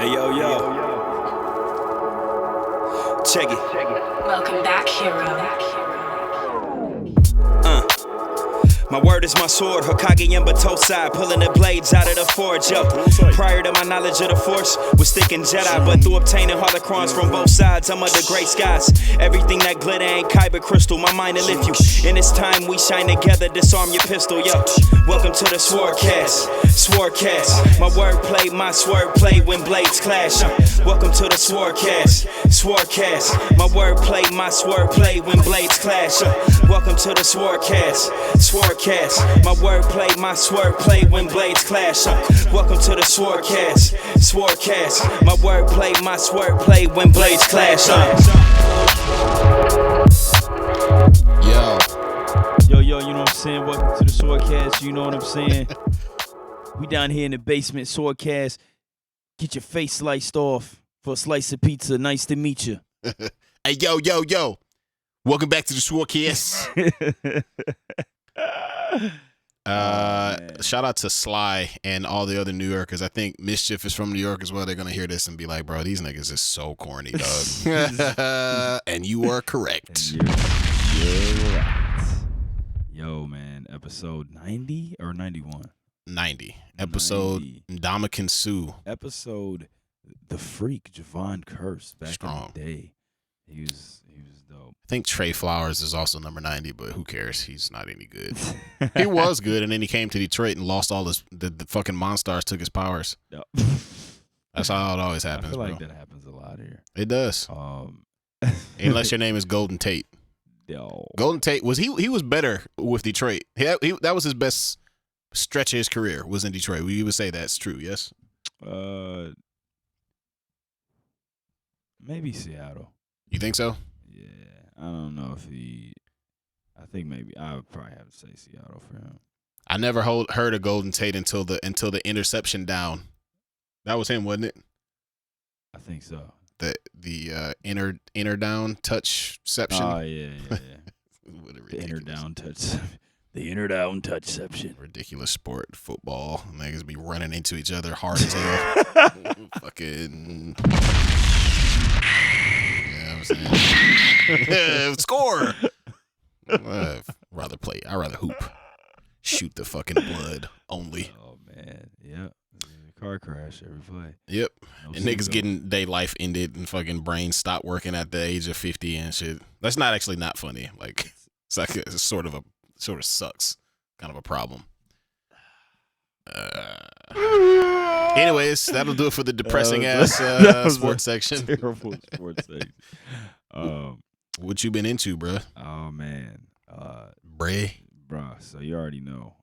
Hey, yo. Check it. Welcome back, hero. My word is my sword, Hokage and Batosai, pulling the blades out of the forge, yo. Prior to my knowledge of the Force, was thinking Jedi, but through obtaining holocrons from both sides, I'm under gray skies. Everything that glitter ain't kyber crystal, my mind to lift you. In this time we shine together, disarm your pistol, yo. Welcome to the SwordCast, my wordplay, my swordplay when blades clash. Welcome to the SwordCast, my wordplay, my swordplay when blades clash. Welcome to the SwordCast, my wordplay, my swordplay when blades clash. Welcome to the SwordCast, my wordplay, my swordplay when blades clash. Yo, you know what I'm saying? Welcome to the SwordCast, you know what I'm saying? We down here in the basement, SwordCast. Get your face sliced off for a slice of pizza. Nice to meet you. Hey, yo. Welcome back to the SwordCast. Shout out to Sly and all the other New Yorkers. I think Mischief is from New York as well. They're gonna hear this and be like, bro, these niggas is so corny, dog. And you are correct. You're right. Yo, man, episode 90 or 91? 90. Episode Ndamukong Suh. Episode The Freak, Javon Curse back Strong. in the day. He was dope. I think Trey Flowers is also number 90, but who cares? He's not any good. He was good, and then he came to Detroit and lost all his the fucking Monstars took his powers. Yep. That's how it always happens. I feel like bro. that happens a lot here. It does. Unless your name is Golden Tate. Yo. Golden Tate was he was better with Detroit. That was his best stretch of his career was in Detroit. We would say that's true. Yes. Maybe Seattle. You think so? Yeah, I don't know if he. I think maybe I would probably have to say Seattle for him. I never heard of Golden Tate until the interception down. That was him, wasn't it? I think so. The inner down touchception. Oh yeah. The inner down touch. The inner down touchception. Ridiculous sport, football. Niggas be running into each other hard as hell. Fucking. Yeah, I'm saying. Score. I'd rather play. I'd rather hoop. Shoot the fucking blood only. Oh man, yep. Car crash every play. Yep. No and niggas getting their life ended and fucking brains stopped working at the age of 50 and shit. That's not actually not funny. Like it's like it's sort of sucks. Kind of a problem. Anyways, that'll do it for the depressing ass sports section. Terrible sports section. What you been into, bruh? Oh man, Bruh. So you already know.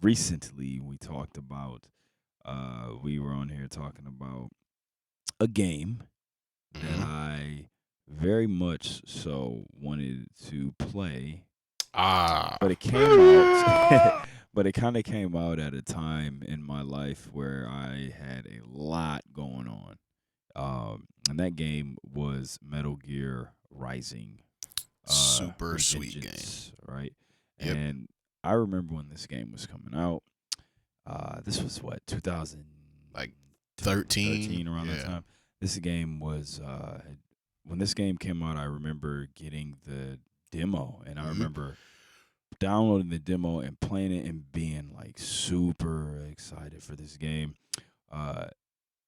Recently we talked about. We were on here talking about a game that I very much so wanted to play. But it came out. But it kind of came out at a time in my life where I had a lot going on. And that game was Metal Gear Rising. Super sweet game. Right? Yep. And I remember when this game was coming out. This was what, 2013 around that time. This game was when this game came out. I remember getting the demo, and I remember downloading the demo and playing it and being like super excited for this game. I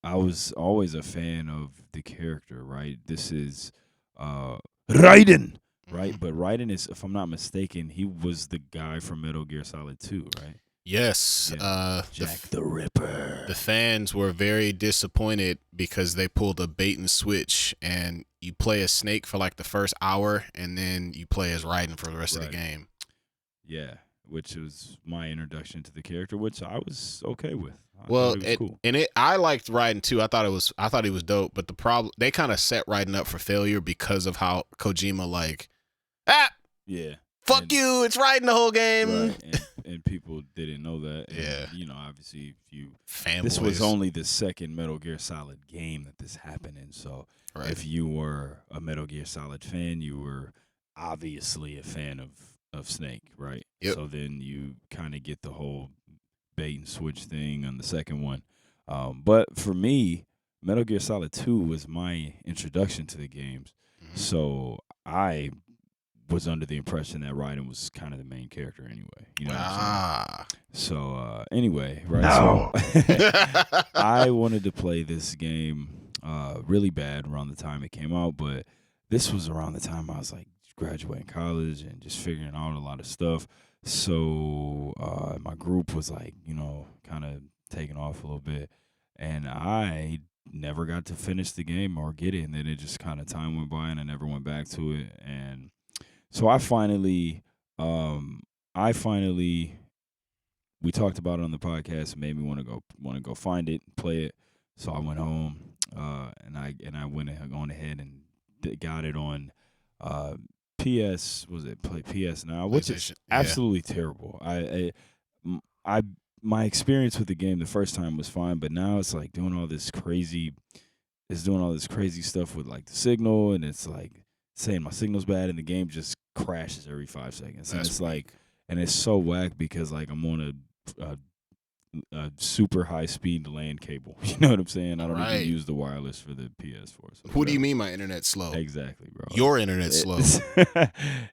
was always a fan of the character, right? This is Raiden, right? But Raiden is, if I'm not mistaken, he was the guy from Metal Gear Solid 2, right? Yes. Yeah. Jack the Ripper. The fans were very disappointed because they pulled a bait and switch, and you play as Snake for like the first hour, and then you play as Raiden for the rest of the game. Yeah, which was my introduction to the character, which I was okay with. Cool. I liked Raiden too. I thought he was dope, but the problem, they kind of set Raiden up for failure because of how Kojima fuck you, it's Raiden the whole game. Right. And people didn't know that. And, yeah. Obviously, Fanboys. This was only the second Metal Gear Solid game that this happened in. So if you were a Metal Gear Solid fan, you were obviously a fan of Snake, right? Yep. So then you kind of get the whole bait and switch thing on the second one. But for me, Metal Gear Solid 2 was my introduction to the games. So I was under the impression that Raiden was kind of the main character anyway. You know what I'm saying? So anyway, right? No. So I wanted to play this game really bad around the time it came out, but this was around the time I was like graduating college and just figuring out a lot of stuff. So my group was like, kind of taking off a little bit, and I never got to finish the game or get it, and then it just kind of time went by and I never went back to it. And so I finally we talked about it on the podcast, and made me want to go find it, play it. So I went home, and I went ahead and got it on PS. Was it PS Now? Which is absolutely terrible. I my experience with the game the first time was fine, but now it's like doing all this crazy stuff with like the signal, and it's like saying my signal's bad, and the game just crashes every 5 seconds. And it's like, and it's so whack because like I'm on a super high speed LAN cable. You know what I'm saying? I don't even use the wireless for the PS4. So what do you mean my internet's slow? Exactly, bro. Your internet's slow.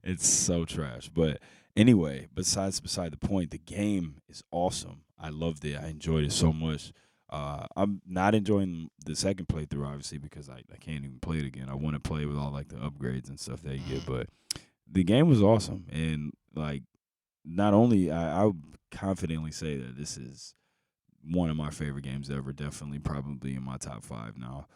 It's so trash. But anyway, beside the point, the game is awesome. I loved it. I enjoyed it so much. I'm not enjoying the second playthrough, obviously, because I can't even play it again. I want to play with all like the upgrades and stuff that you get, but the game was awesome. And like, not only I would confidently say that this is one of my favorite games ever. Definitely, probably in my top 5 now.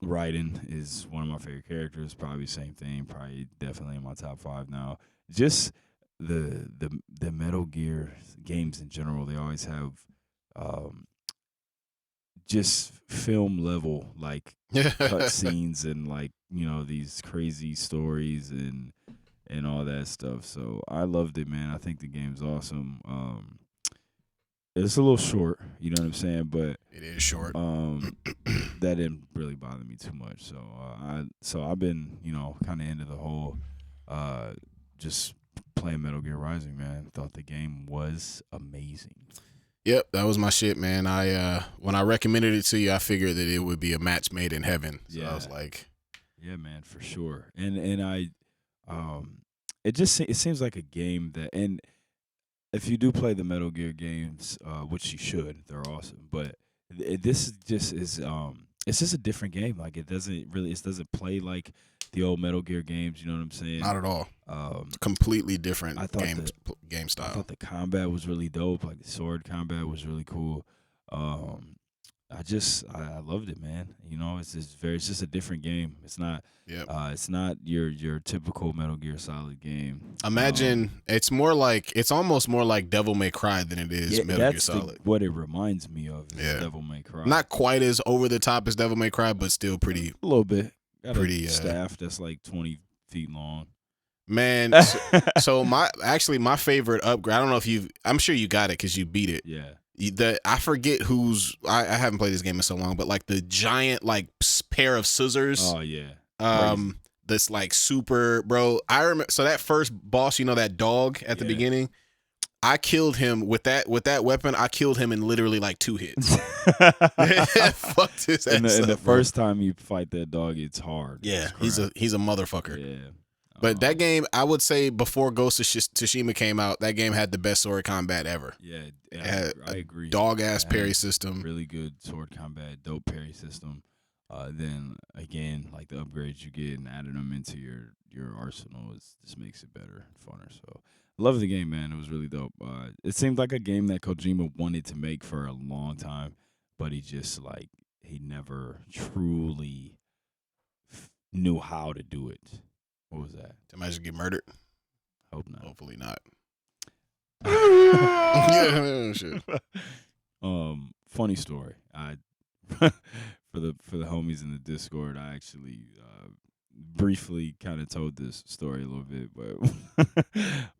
Raiden is one of my favorite characters. Probably same thing. Probably definitely in my top 5 now. Just the Metal Gear games in general, they always have just film level like cutscenes and like these crazy stories and all that stuff. So I loved it, man. I think the game's awesome. It's a little short, you know what I'm saying, but it is short. That didn't really bother me too much. So I've been kind of into the whole just playing Metal Gear Rising, man. Thought the game was amazing. Yep, that was my shit, man. I when I recommended it to you, I figured that it would be a match made in heaven. So I was like, yeah, man, for sure. And I it seems like a game that, and if you do play the Metal Gear games, which you should, they're awesome. But this just is it's just a different game. Like it doesn't play like the old Metal Gear games. You know what I'm saying? Not at all. Completely different game style. I thought the combat was really dope. Like the sword combat was really cool. I loved it, man. It's just a different game. It's not. Yep. It's not your typical Metal Gear Solid game. Imagine it's almost more like Devil May Cry than it is Metal Gear Solid. What it reminds me of is Devil May Cry. Not quite as over the top as Devil May Cry, but still pretty. A little bit. Got pretty a staff that's like 20 feet long. Man, so my favorite upgrade. I don't know if I'm sure you got it because you beat it. Yeah. I forget I haven't played this game in so long, but like the giant like pair of scissors. Oh yeah. Crazy. This like super, bro. I remember. So that first boss, that dog at the beginning, I killed him with that weapon. I killed him in literally like 2 hits. Fucked his ass and up, the first time you fight that dog, it's hard. Yeah, he's a motherfucker. Yeah. But that game, I would say, before Ghost of Tsushima came out, that game had the best sword combat ever. Yeah, I agree. Dog ass parry system. Really good sword combat, dope parry system. Then again, like the upgrades you get and adding them into your arsenal just makes it better, funner. So love the game, man. It was really dope. It seemed like a game that Kojima wanted to make for a long time, but he just he never truly knew how to do it. What was that? Somebody should get murdered. Hope not. Hopefully not. Yeah, shit. Funny story. I for the homies in the Discord, I actually briefly kind of told this story a little bit, but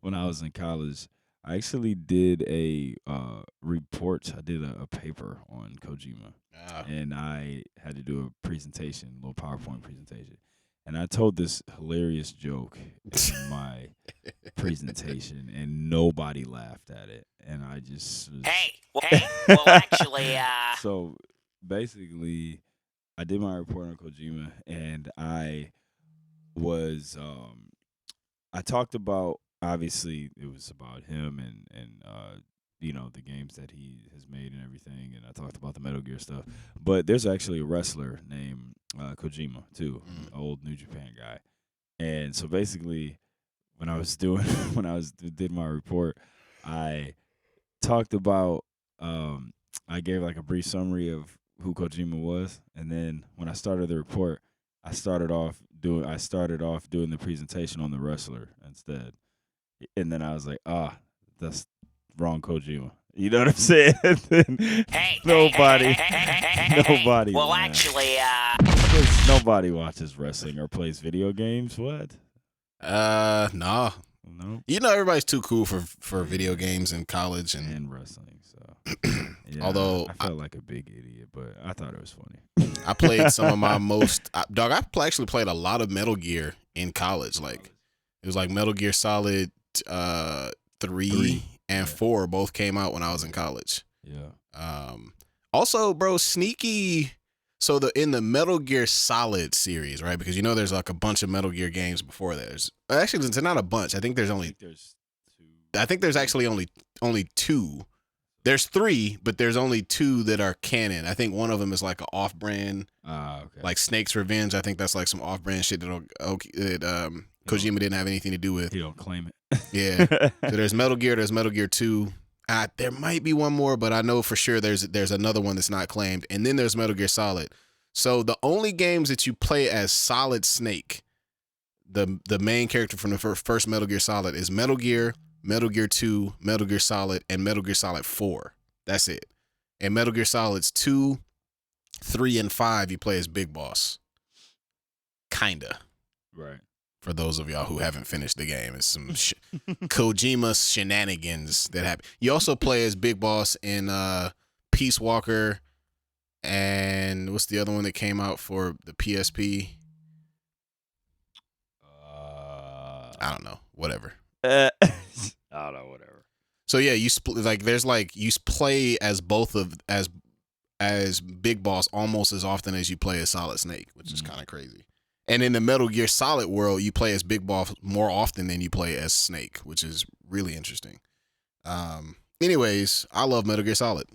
when I was in college, I actually did a report. I did a paper on Kojima, and I had to do a presentation, a little PowerPoint presentation. And I told this hilarious joke in my presentation, and nobody laughed at it. And I just Hey, well, actually, So basically, I did my report on Kojima, and I was I talked about, obviously it was about him and the games that he has made and everything, and I talked about the Metal Gear stuff. But there's actually a wrestler named Kojima too, an old New Japan guy. And so basically, when I was doing did my report, I talked about I gave like a brief summary of who Kojima was, and then when I started the report, I started off doing the presentation on the wrestler instead, and then I was like, that's wrong Kojima. You know what I'm saying? Nobody. Well, man. actually, Nobody watches wrestling or plays video games. What? Nah. No. You know, everybody's too cool for video games in college and wrestling. So, yeah, although I felt like a big idiot, but I thought it was funny. I played some of my most dog. Actually played a lot of Metal Gear in college. Like it was like Metal Gear Solid 3 and 4 both came out when I was in college. Yeah. Also, bro, sneaky. So in the Metal Gear Solid series, right? Because there's like a bunch of Metal Gear games before that. Actually, it's not a bunch. I think there's only. I think there's actually only 2. There's 3, but there's only 2 that are canon. I think one of them is like an off-brand, okay. like Snake's Revenge. I think that's like some off-brand shit that Kojima didn't have anything to do with. He don't claim it. Yeah. So there's Metal Gear. There's Metal Gear 2. There might be one more, but I know for sure there's another one that's not claimed. And then there's Metal Gear Solid. So the only games that you play as Solid Snake, the main character from the first Metal Gear Solid, is Metal Gear, Metal Gear 2, Metal Gear Solid, and Metal Gear Solid 4. That's it. And Metal Gear Solids 2, 3, and 5, you play as Big Boss. Kinda. Right. For those of y'all who haven't finished the game, it's some Kojima shenanigans that happen. You also play as Big Boss in Peace Walker, and what's the other one that came out for the PSP? I don't know. Whatever. I don't know. Whatever. So yeah, you play as both of as Big Boss almost as often as you play as Solid Snake, which is kind of crazy. And in the Metal Gear Solid world, you play as Big Boss more often than you play as Snake, which is really interesting. Anyways, I love Metal Gear Solid.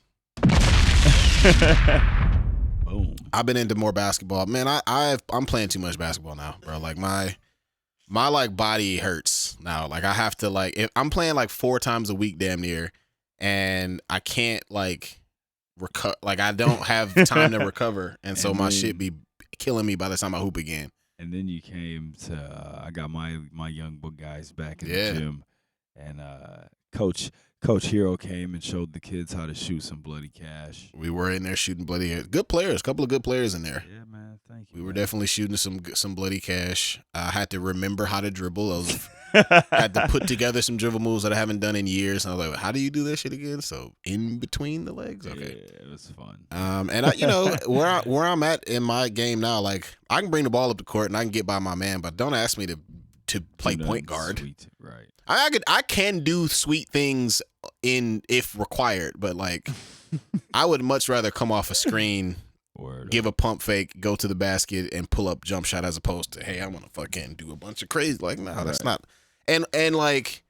Boom. I've been into more basketball. Man, I'm playing too much basketball now, bro. Like my like body hurts now. Like I have to if I'm playing like 4 times a week damn near, and I can't like recover. Like I don't have time to recover, and so my shit be killing me by the time I hoop again. And then you came to I got my young book guys back in the gym, and Coach Hero came and showed the kids how to shoot some bloody cash. We were in there shooting bloody good players, a couple of good players in there. Yeah, man, thank you. We were definitely shooting some bloody cash. I had to remember how to dribble. I had to put together some dribble moves that I haven't done in years. And I was like, how do you do this shit again? So in between the legs? Okay. Yeah, it was fun. And where I'm at in my game now, like I can bring the ball up the court and I can get by my man, but don't ask me to play point guard. Sweet. Right. I can do sweet things if required, but like I would much rather come off a screen, give a pump fake, go to the basket, and pull up jump shot as opposed to, hey, I want to fucking do a bunch of crazy. Like, no, that's not. And like,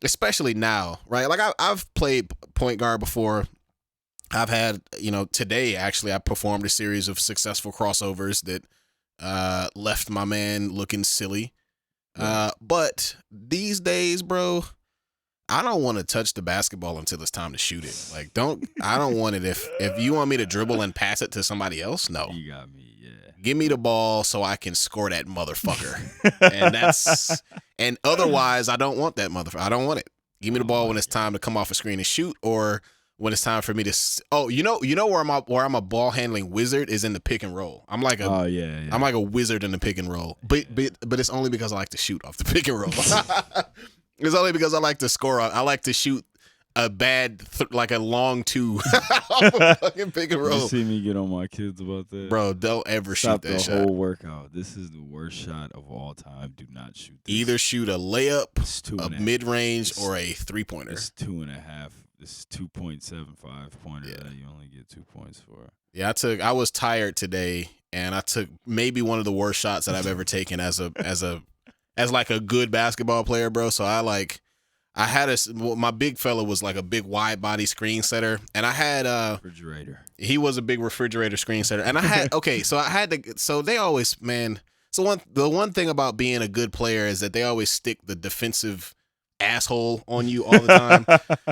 especially now, right? Like I've played point guard before. I've had, today actually I performed a series of successful crossovers that left my man looking silly. But these days, bro, I don't want to touch the basketball until it's time to shoot it. Like, I don't want it if you want me to dribble and pass it to somebody else, no. You got me, yeah. Give me the ball so I can score that motherfucker. And otherwise I don't want that motherfucker. I don't want it. Give me the ball when it's time to come off a screen and shoot, or when it's time for me to where I'm a ball handling wizard is in the pick and roll. I'm like I'm like a wizard in the pick and roll. But it's only because I like to shoot off the pick and roll. It's only because I like to score. I like to shoot a bad like a long 2 off a fucking pick and roll. You see me get on my kids about that, bro. Don't ever shoot that shot. Stop the whole workout. This is the worst shot of all time. Do not shoot this. Either shoot a layup, a mid range, or a 3-pointer. It's 2.5 this 2.75 pointer Yeah. that you only get 2 points for. Yeah, I was tired today, and I took maybe one of the worst shots that I've ever taken as like a good basketball player, bro. So I had my big fella was like a big wide body screen setter, and I had Refrigerator. he was a big refrigerator screen setter, and I had so they always, man. So the one thing about being a good player is that they always stick the defensive asshole on you all the time.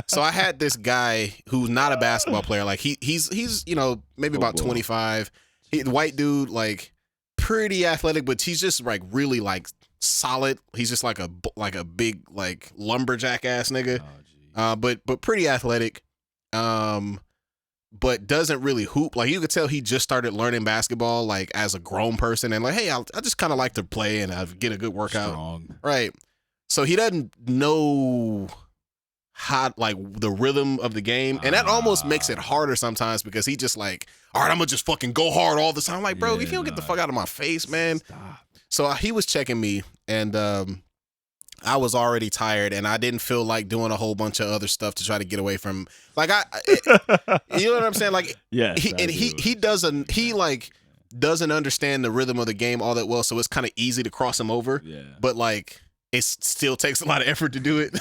So I had this guy who's not a basketball player. Like he's maybe about 25. White dude, like pretty athletic, but he's just like really like solid. He's just like a big like lumberjack ass nigga. But pretty athletic. But doesn't really hoop. Like you could tell he just started learning basketball like as a grown person, and like, hey, I just kind of like to play and get a good workout. Strong. Right. So he doesn't know how, like, the rhythm of the game. And that almost makes it harder sometimes because he just like, all right, I'm going to just fucking go hard all the time. I'm like, bro, if you don't get the fuck out of my face, man. Stop. So he was checking me, and I was already tired, and I didn't feel like doing a whole bunch of other stuff to try to get away from, like, you know what I'm saying? Like, yes, he doesn't understand the rhythm of the game all that well, so it's kind of easy to cross him over. Yeah. But like, it still takes a lot of effort to do it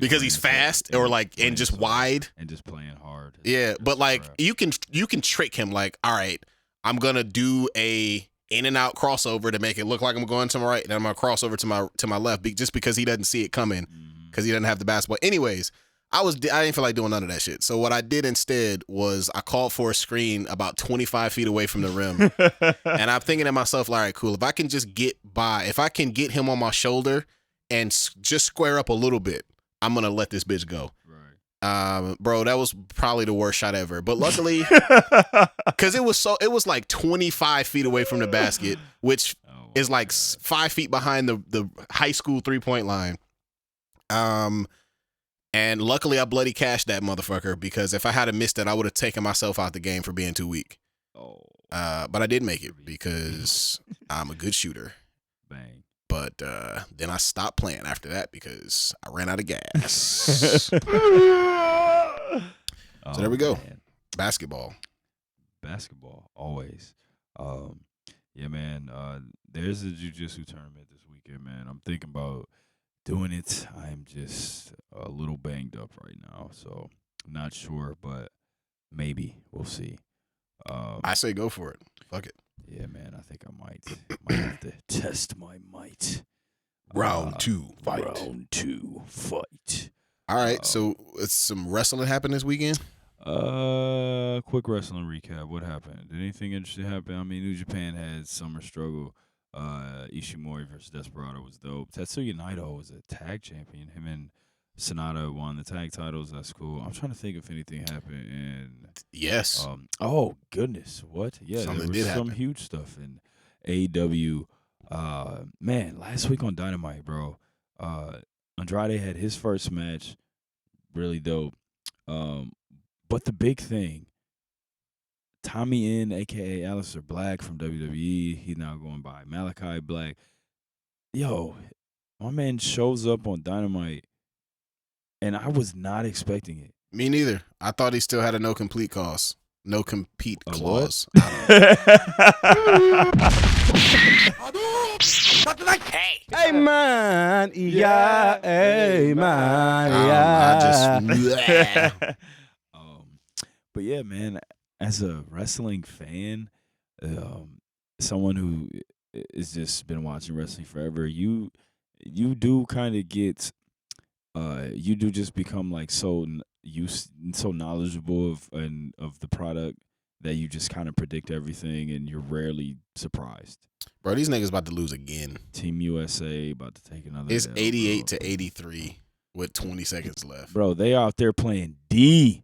because he's fast or like and just wide and just playing hard. Yeah, but like you can trick him. Like, all right, I'm gonna do a in and out crossover to make it look like I'm going to my right, and I'm gonna cross over to my left, just because he doesn't see it coming because he doesn't have the basketball. Anyways, I didn't feel like doing none of that shit. So what I did instead was I called for a screen about 25 feet away from the rim. And I'm thinking to myself, all right, cool. If I can just get him on my shoulder and just square up a little bit, I'm going to let this bitch go. Right. Bro, that was probably the worst shot ever. But luckily, because it was like 25 feet away from the basket, which is like 5 feet behind the high school 3-point line. And luckily, I bloody cashed that motherfucker, because if I had missed it, I would have taken myself out the game for being too weak. But I did make it because I'm a good shooter. Bang. But then I stopped playing after that because I ran out of gas. So there we go. Man. Basketball, always. Yeah, man. There's a jiu-jitsu tournament this weekend, man. I'm thinking about doing it. I'm just a little banged up right now, so I'm not sure, but maybe we'll see. I say go for it. Fuck it. Yeah, man. I think I might have to test my might. Round 2 fight. All right. So some wrestling happened this weekend. Quick wrestling recap. What happened? Did anything interesting happen? I mean, New Japan had Summer Struggle. Ishimori versus Desperado was dope. Tetsuya Naito was a tag champion. Him and Sonata won the tag titles. That's cool. I'm trying to think if anything happened. And yes. Oh goodness, what? Yeah, something there was did some happen. huge stuff in AEW. Man, last week on Dynamite, bro. Andrade had his first match. Really dope. But the big thing, Tommy N, a.k.a. Aleister Black from WWE, he's now going by Malachi Black. Yo, my man shows up on Dynamite, and I was not expecting it. Me neither. I thought he still had a no compete clause. No compete clause. Hey man, yeah, hey man, yeah. But yeah, man, as a wrestling fan, someone who has just been watching wrestling forever, you do kind of get, you do just become like so knowledgeable of the product that you just kind of predict everything, and you're rarely surprised. Bro, these niggas about to lose again. Team USA about to take another. It's L, 88 bro. to 83 with 20 seconds left. Bro, they out there playing D.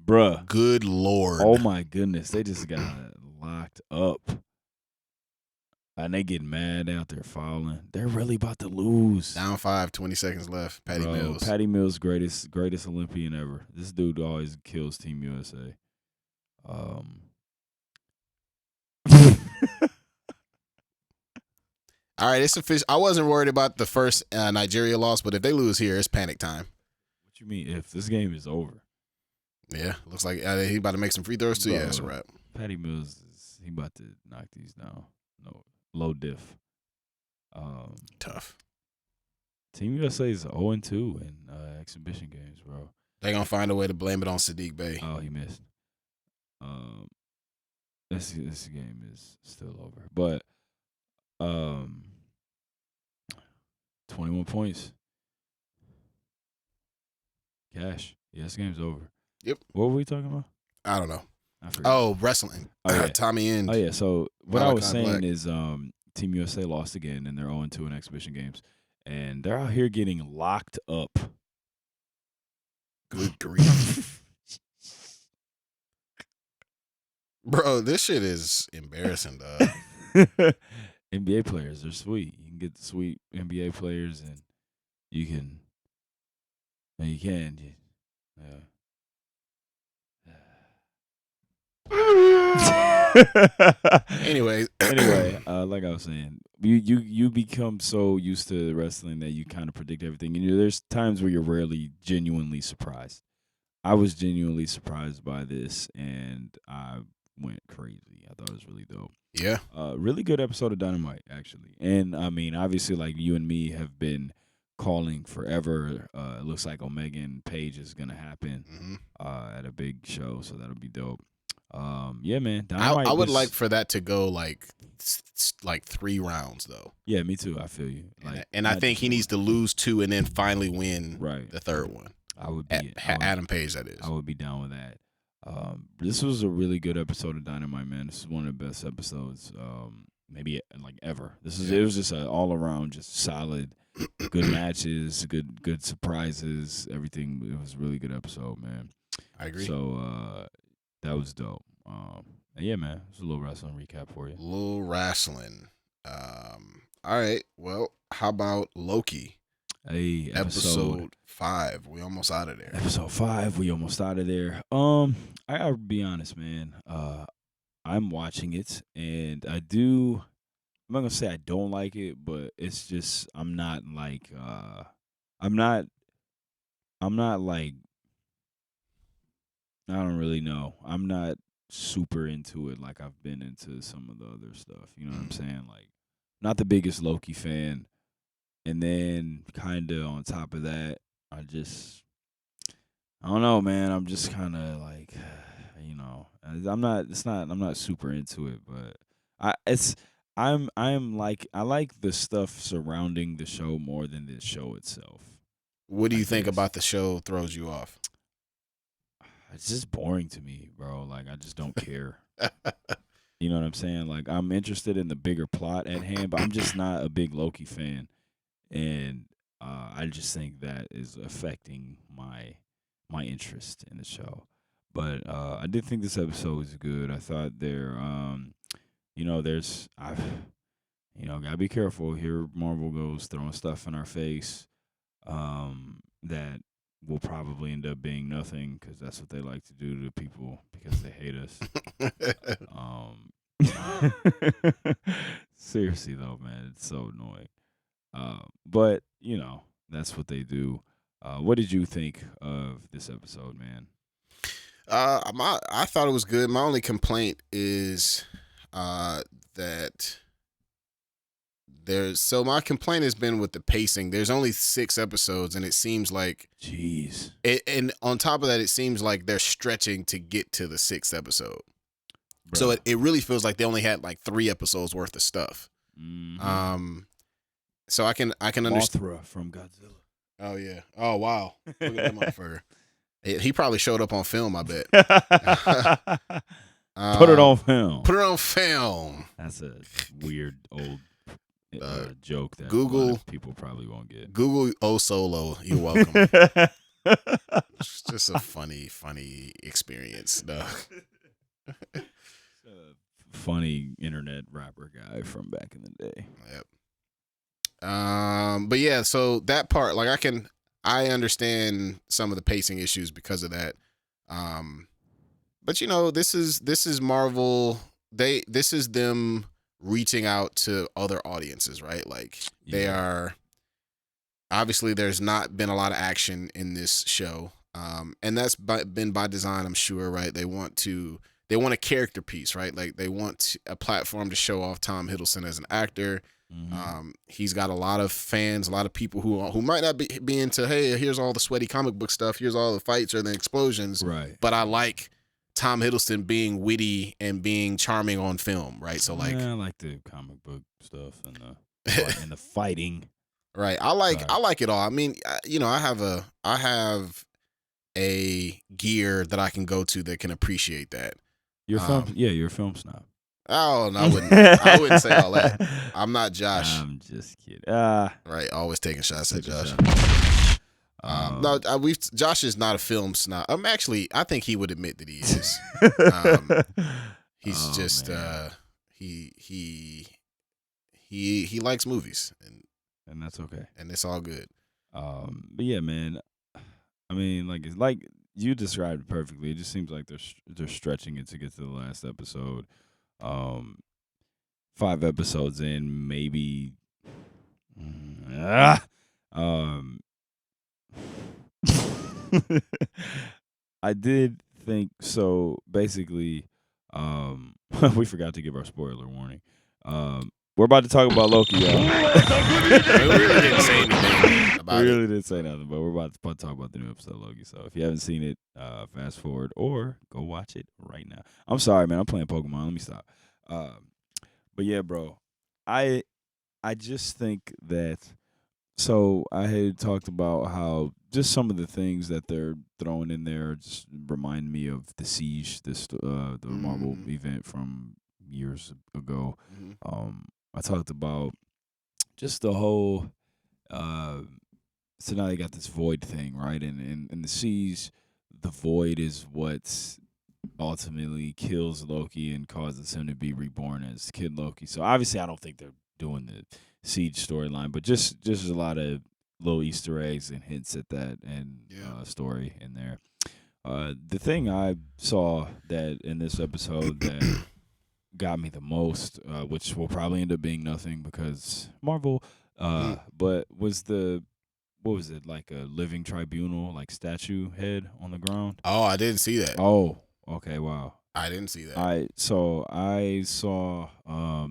Bruh. Good Lord. Oh, my goodness. They just got locked up. And they get mad out there fouling. They're really about to lose. Down 5, 20 seconds left. Patty Mills. Patty Mills, greatest Olympian ever. This dude always kills Team USA. All right, it's official. I wasn't worried about the first Nigeria loss, but if they lose here, it's panic time. What you mean if this game is over? Yeah, looks like he about to make some free throws too. Bro, Yeah, that's a wrap. Patty Mills he about to knock these down. No, low diff. Tough. Team USA is 0-2 in exhibition games, bro. They're gonna find a way to blame it on Sadiq Bey. Oh, he missed. This game is still over, but 21 points. Cash. Yeah, this game's over. Yep. What were we talking about? I don't know. I forgot. Oh, wrestling. Oh, yeah. Tommy End. Oh yeah. So what I was Malachi saying Black. is, Team USA lost again, and they're 0-2 in exhibition games, and they're out here getting locked up. Good grief. Bro, this shit is embarrassing, dog. NBA players are sweet. You can get the sweet NBA players, and you can. And you can. Anyway, like I was saying, you become so used to wrestling that you kind of predict everything. And there's times where you're rarely genuinely surprised. I was genuinely surprised by this, and I went crazy. I thought it was really dope. Yeah. Really good episode of Dynamite, actually. And I mean, obviously, like you and me have been calling forever. It looks like Omega and Page is gonna happen at a big show, so that'll be dope. Yeah, man. Dynamite I would like for that to go like 3 rounds though. Yeah, me too. I feel you. And I think he needs to lose 2 and then finally win right. the third one. I would be Adam Page, that is. I would be down with that. This was a really good episode of Dynamite, man. This is one of the best episodes, maybe like ever. It was just an all around just solid, good matches, good surprises, everything. It was a really good episode, man. I agree. So that was dope. And yeah, man, it's a little wrestling recap for you. Little wrestling. All right. Well, how about Loki? Hey, episode 5. We almost out of there. Episode 5. We almost out of there. I gotta be honest, man. I'm watching it, and I'm not gonna say I don't like it, but it's just I'm not like I don't really know. I'm not super into it like I've been into some of the other stuff. You know what I'm saying? Like, not the biggest Loki fan. And then kind of on top of that, I don't know, man. I'm just kind of like, I'm not super into it, but I like the stuff surrounding the show more than the show itself. What do you think about the show throws you off? It's just boring to me, bro. Like, I just don't care. You know what I'm saying? Like, I'm interested in the bigger plot at hand, but I'm just not a big Loki fan. And I just think that is affecting my interest in the show. But I did think this episode was good. I thought gotta be careful. Here Marvel goes throwing stuff in our face that will probably end up being nothing because that's what they like to do to people because they hate us. Seriously though, man, it's so annoying. But that's what they do. What did you think of this episode, man? I thought it was good. My only complaint is that my complaint has been with the pacing. There's only 6 episodes, and it seems like, jeez. And on top of that, it seems like they're stretching to get to the 6th episode. Bro. So it really feels like they only had like 3 episodes worth of stuff. Mm-hmm. So I can understand. Mothra from Godzilla. Oh yeah. Oh wow. Look at that motherfucker. He probably showed up on film, I bet. Put it on film. Put it on film. That's a weird old joke that Google people probably won't get. Google O Solo. You're welcome. It's just a funny experience, dog. Funny internet rapper guy from back in the day. Yep. But yeah, so that part, like I understand some of the pacing issues because of that. But this is Marvel. This is them reaching out to other audiences, right? Like they are obviously there's not been a lot of action in this show, and that's been by design, I'm sure, right? They want a character piece, right? Like they want a platform to show off Tom Hiddleston as an actor. He's got a lot of fans, a lot of people who might not be into, hey, here's all the sweaty comic book stuff, here's all the fights or the explosions, right? But I like Tom Hiddleston being witty and being charming on film, right? So like, I like the comic book stuff and the fighting. Right. I like it all. I mean, I have a gear that I can go to that can appreciate that. You're a film snob. Oh, no, I wouldn't say all that. I'm not Josh. I'm just kidding. Right, always taking shots at Josh. Josh is not a film snob. Actually, I think he would admit that he is. He's just he likes movies and that's okay. And it's all good. But yeah, man. I mean, like you described it perfectly. It just seems like they're stretching it to get to the last episode. 5 episodes in, maybe. I did think so. Basically, we forgot to give our spoiler warning. We're about to talk about Loki, y'all. We really didn't say anything about We really didn't say nothing, but we're about to talk about the new episode of Loki. So if you haven't seen it, fast forward or go watch it right now. I'm sorry, man. I'm playing Pokemon. Let me stop. But yeah, bro, I just think that. So I had talked about how just some of the things that they're throwing in there just remind me of the Siege, the Marvel event from years ago. I talked about just the whole. So now they got this void thing, right? And in the Siege, the void is what ultimately kills Loki and causes him to be reborn as Kid Loki. So obviously, I don't think they're doing the Siege storyline, but just a lot of little Easter eggs and hints at that and story in there. The thing I saw that in this episode that got me the most, which will probably end up being nothing because Marvel, but was what was it, like a living tribunal, like statue head on the ground? Oh, I didn't see that. Oh, okay, wow. I didn't see that. I saw, how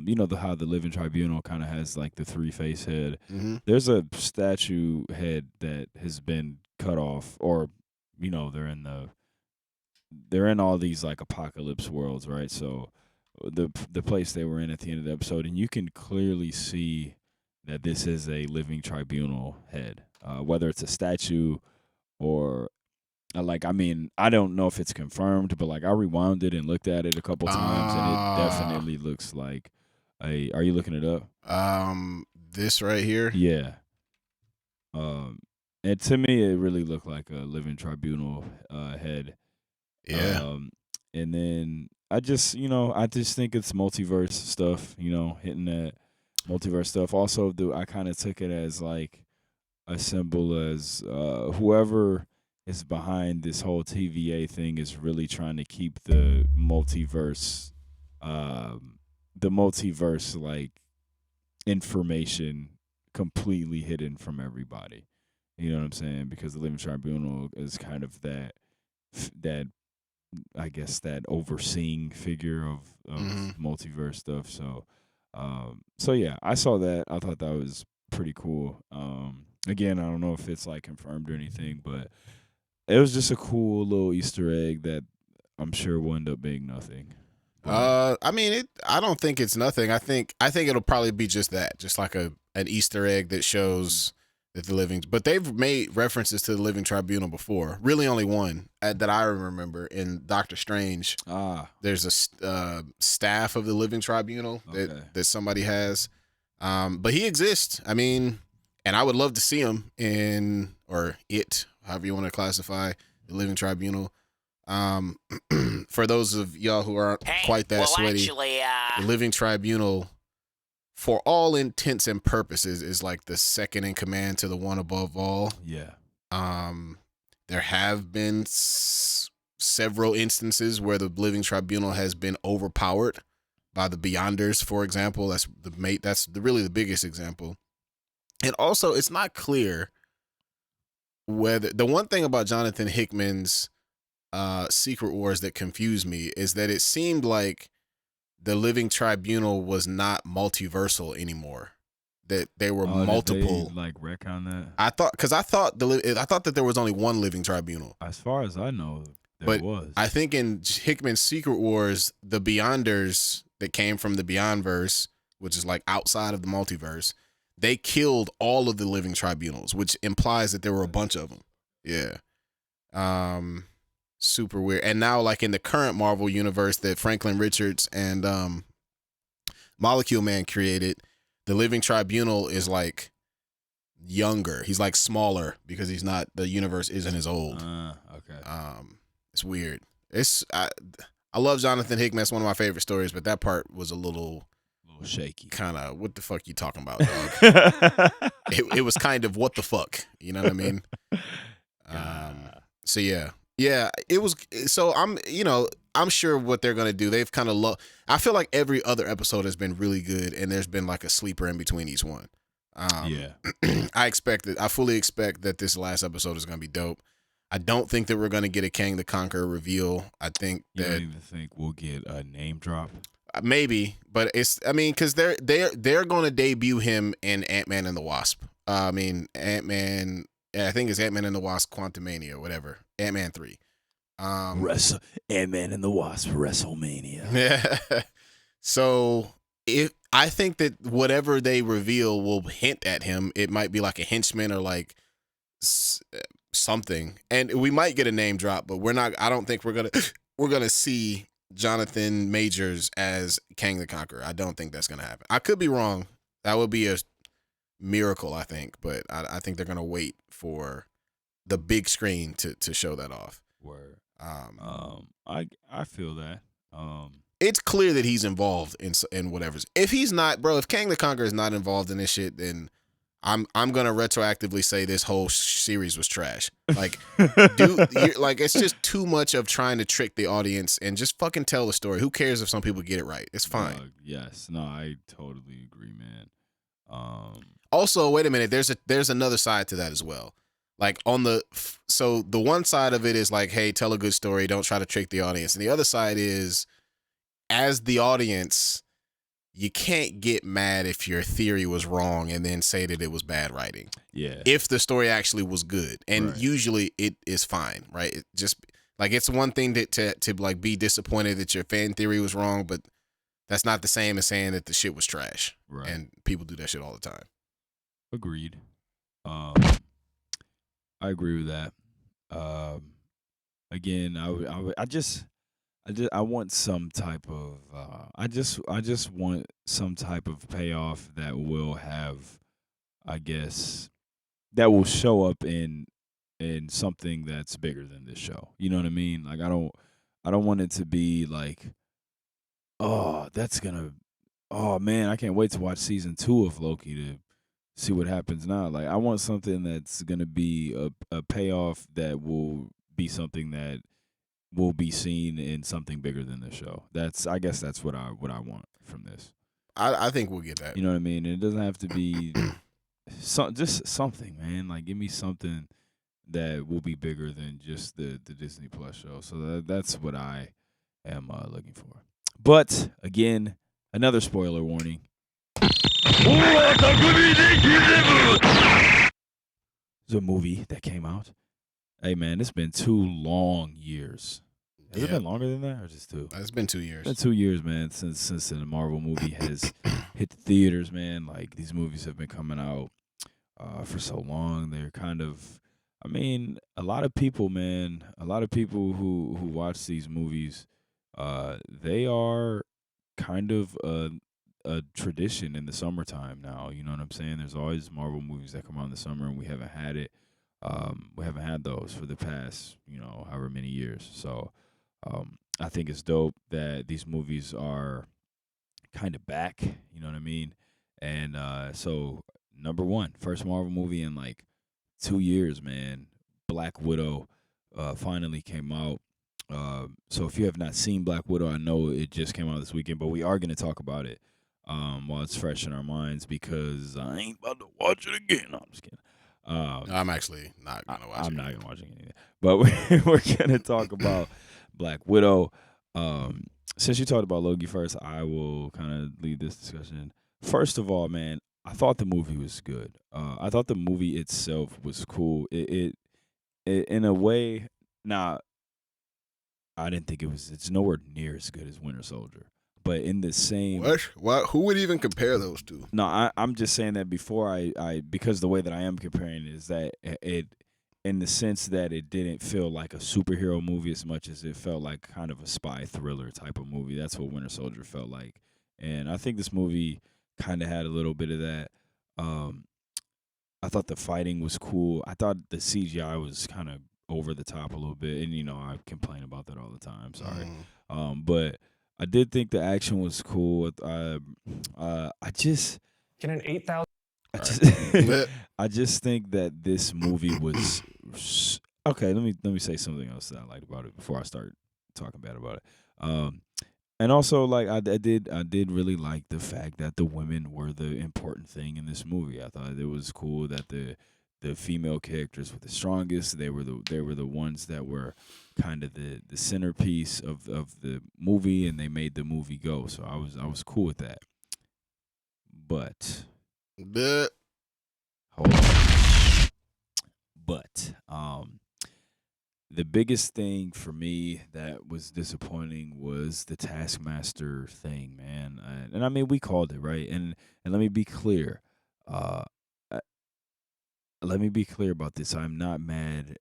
the living tribunal kind of has like the 3-face head. There's a statue head that has been cut off, or they're in all these like apocalypse worlds, right? So the place they were in at the end of the episode, and you can clearly see that this is a living tribunal head, whether it's a statue or. I don't know if it's confirmed, but like I rewound it and looked at it a couple times, and it definitely looks like are you looking it up? This right here? Yeah. And to me, it really looked like a living tribunal head. Yeah. And then I just think it's multiverse stuff, hitting that multiverse stuff. Also, I kind of took it as like a symbol as whoever is behind this whole TVA thing is really trying to keep the multiverse like information completely hidden from everybody. You know what I'm saying? Because the Living Tribunal is kind of that I guess that overseeing figure of multiverse stuff. So yeah, I saw that. I thought that was pretty cool. Again, I don't know if it's like confirmed or anything, but it was just a cool little Easter egg that I'm sure will end up being nothing. I mean, I don't think it's nothing. I think it'll probably be just that, just like an Easter egg that shows that the living. But they've made references to the Living Tribunal before. Really, only one that I remember in Doctor Strange. There's a staff of the Living Tribunal that somebody has, but he exists. I mean, and I would love to see him however you want to classify the Living Tribunal. For those of y'all who aren't quite that sweaty, the Living Tribunal, for all intents and purposes, is like the second in command to the one above all. Yeah. There have been several instances where the Living Tribunal has been overpowered by the Beyonders, for example. That's really the biggest example. And also, it's not clear whether the one thing about Jonathan Hickman's Secret Wars that confused me is that it seemed like the Living Tribunal was not multiversal anymore. That there were multiple. Did they, like retcon that? I thought that there was only one Living Tribunal. As far as I know, but was. I think in Hickman's Secret Wars, the Beyonders that came from the Beyondverse, which is like outside of the multiverse, they killed all of the Living Tribunals, which implies that there were a bunch of them. Yeah. Super weird. And now, like in the current Marvel universe that Franklin Richards and Molecule Man created, the Living Tribunal is like younger. He's like smaller because the universe isn't as old. Okay. It's weird. I love Jonathan Hickman. It's one of my favorite stories, but that part was a little shaky. Kind of, what the fuck you talking about, dog? it was kind of, what the fuck? You know what I mean? So yeah, it was. So I'm sure what they're gonna do. They've kind of I feel like every other episode has been really good, and there's been like a sleeper in between each one. Yeah, I fully expect that this last episode is gonna be dope. I don't think that we're gonna get a Kang the Conqueror reveal. I think you don't even think we'll get a name drop. Maybe, but because they're going to debut him in Ant-Man and the Wasp. Ant-Man. I think it's Ant-Man and the Wasp: Quantumania or whatever. Ant-Man 3. Ant-Man and the Wasp: WrestleMania. Yeah. So I think that whatever they reveal will hint at him. It might be like a henchman or like something, and we might get a name drop, but we're not. I don't think we're gonna see Jonathan Majors as Kang the Conqueror. I don't think that's going to happen. I could be wrong. That would be a miracle, I think. But I think they're going to wait for the big screen to show that off. Word. I feel that. It's clear that he's involved in whatever's. If he's not, bro, if Kang the Conqueror is not involved in this shit, then I'm gonna retroactively say this whole series was trash. Like, it's just too much of trying to trick the audience and just fucking tell the story. Who cares if some people get it right? It's fine. Yes, no, I totally agree, man. Also, wait a minute. There's another side to that as well. Like so the one side of it is like, hey, tell a good story. Don't try to trick the audience. And the other side is, as the audience, you can't get mad if your theory was wrong and then say that it was bad writing. Yeah. If the story actually was good. And right. Usually it is fine, right? It just like, it's one thing to like be disappointed that your fan theory was wrong, but that's not the same as saying that the shit was trash. Right. And people do that shit all the time. Agreed. I agree with that. Again, I want some type of I just want some type of payoff that will have, I guess, that will show up in something that's bigger than this show. You know what I mean? Like, I don't want it to be like, oh man, I can't wait to watch season 2 of Loki to see what happens now. Like, I want something that's gonna be a payoff that will be something that will be seen in something bigger than the show. I guess that's what I want from this. I think we'll get that. You know what I mean? It doesn't have to be just something, man. Like, give me something that will be bigger than just the Disney Plus show. So that's what I am looking for. But again, another spoiler warning. It's a movie that came out. Hey, man, it's been 2 long years. Has it been longer than that, or just 2? It's been 2 years. It's been 2 years, man, since the Marvel movie has hit the theaters, man. Like, these movies have been coming out for so long. They're kind of, a lot of people, man, who watch these movies, they are kind of a tradition in the summertime now. You know what I'm saying? There's always Marvel movies that come out in the summer, and we haven't had it. We haven't had those for the past, however many years. So I think it's dope that these movies are kind of back. You know what I mean? And so number 1, first Marvel movie in like 2 years, man. Black Widow finally came out. So if you have not seen Black Widow, I know it just came out this weekend, but we are going to talk about it. while it's fresh in our minds because I ain't about to watch it again. No, I'm just kidding. I'm actually not gonna watch it. I'm not gonna watch it either. But we're gonna talk about Black Widow. Since you talked about Loki first, I will kind of lead this discussion. First of all, man, I thought the movie was good. I thought the movie itself was cool. It in a way. Now, I didn't think it's nowhere near as good as Winter Soldier. But in the same What? Who would even compare those two? No, I'm just saying that before I because the way that I am comparing it is that it in the sense that it didn't feel like a superhero movie as much as it felt like kind of a spy thriller type of movie. That's what Winter Soldier felt like. And I think this movie kind of had a little bit of that. I thought the fighting was cool. I thought the CGI was kind of over the top a little bit, and I complain about that all the time. Sorry, but I did think the action was cool. I just Can an 8,000? I just think that this movie was okay. Let me say something else that I liked about it before I start talking bad about it. And also, like I did really like the fact that the women were the important thing in this movie. I thought it was cool that the female characters were the strongest. They were the ones that were kind of the centerpiece of the movie, and they made the movie go. So I was cool with that. But hold on. But the biggest thing for me that was disappointing was the Taskmaster thing, man. And I mean, we called it, right? And let me be clear. Let me be clear about this. I'm not mad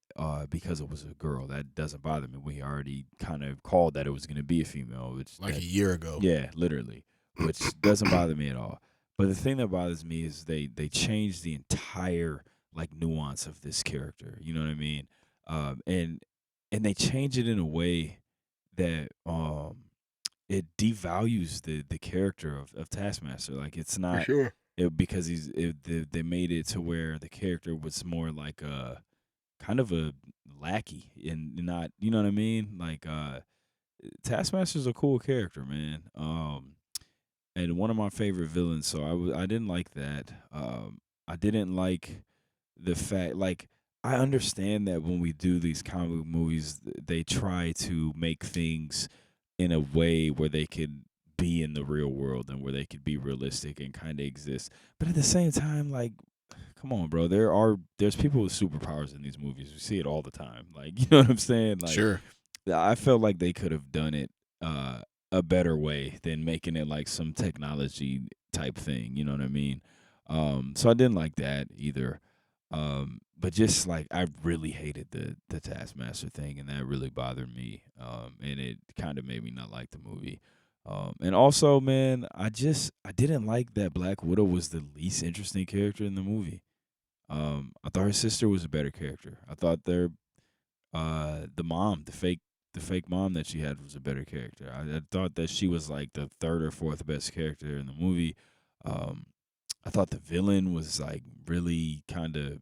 because it was a girl. That doesn't bother me. We already kind of called that it was going to be a female. Which a year ago. Yeah, literally. Which doesn't bother me at all. But the thing that bothers me is they changed the entire like nuance of this character. You know what I mean? And they change it in a way that it devalues the character of Taskmaster. Like it's not For sure. because they made it to where the character was more like a kind of a lackey and not, you know what I mean? Like Taskmaster's a cool character, man. And one of my favorite villains. So I didn't like that. I didn't like the fact, like, I understand that when we do these comic movies, they try to make things in a way where they could be in the real world and where they could be realistic and kind of exist. But at the same time, like, come on, bro. There's people with superpowers in these movies. We see it all the time. Like, you know what I'm saying? Like, Sure. I felt like they could have done it a better way than making it like some technology type thing. You know what I mean? So I didn't like that either. But just like I really hated the Taskmaster thing, and that really bothered me. And it kind of made me not like the movie. And also, man, I didn't like that Black Widow was the least interesting character in the movie. I thought her sister was a better character. I thought the mom, the fake mom that she had was a better character. I thought that she was like the third or fourth best character in the movie. I thought the villain was like really kind of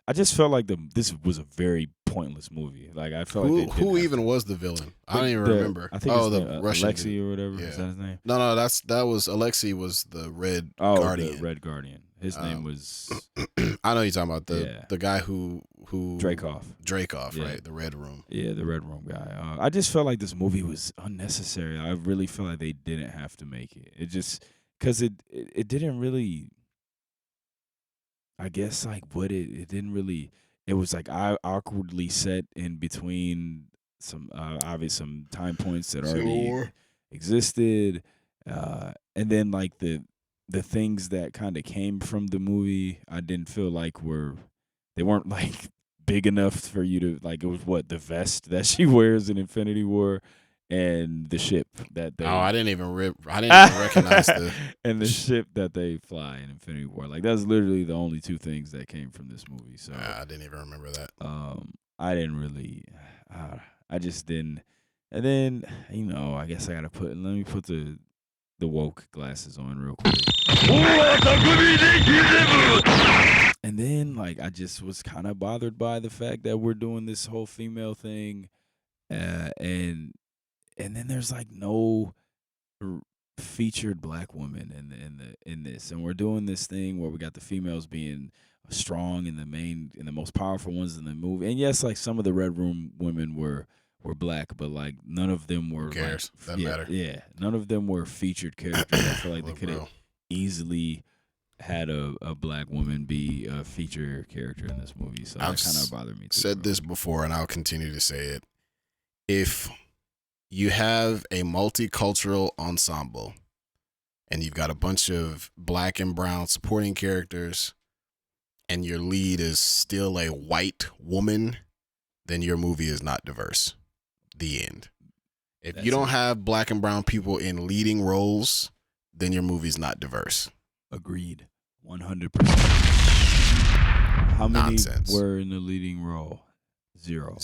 I just felt like this was a very pointless movie. Like I felt like who even was the villain? I don't even remember. I think the Russian Alexei dude. or whatever. Yeah. Is that his name? No, that was Alexei was the Red Guardian. The Red Guardian. His name was I know you're talking about the guy who Dreykov, yeah. Right? The Red Room. Yeah, the Red Room guy. I just felt like this movie was unnecessary. I really feel like they didn't have to make it. It just because it didn't really. I guess like what it didn't really. It was like awkwardly set in between some obvious some time points that already existed, and then like the things that kind of came from the movie, I didn't feel like they weren't like big enough for you to like. It was the vest that she wears in Infinity War, and the ship that they. Oh, I didn't even recognize the and the ship that they fly in Infinity War. Like that's literally the only two things that came from this movie. So I didn't even remember that. I didn't really. I just didn't. And then I guess I gotta let me put the woke glasses on real quick. And then like I just was kind of bothered by the fact that we're doing this whole female thing, and then there's like no featured black women in this, and we're doing this thing where we got the females being strong and the most powerful ones in the movie. And yes, like some of the Red Room women were black, but like none of them were. Who cares? Like, Doesn't matter. Yeah, none of them were featured characters. I feel like they could have easily had a black woman be a feature character in this movie. So that kind of bothered me too. Said this before, and I'll continue to say it. If you have a multicultural ensemble and you've got a bunch of black and brown supporting characters and your lead is still a white woman, then your movie is not diverse. The end. If you don't have black and brown people in leading roles, then your movie's not diverse. Agreed. 100%. How many were in the leading role? Zero.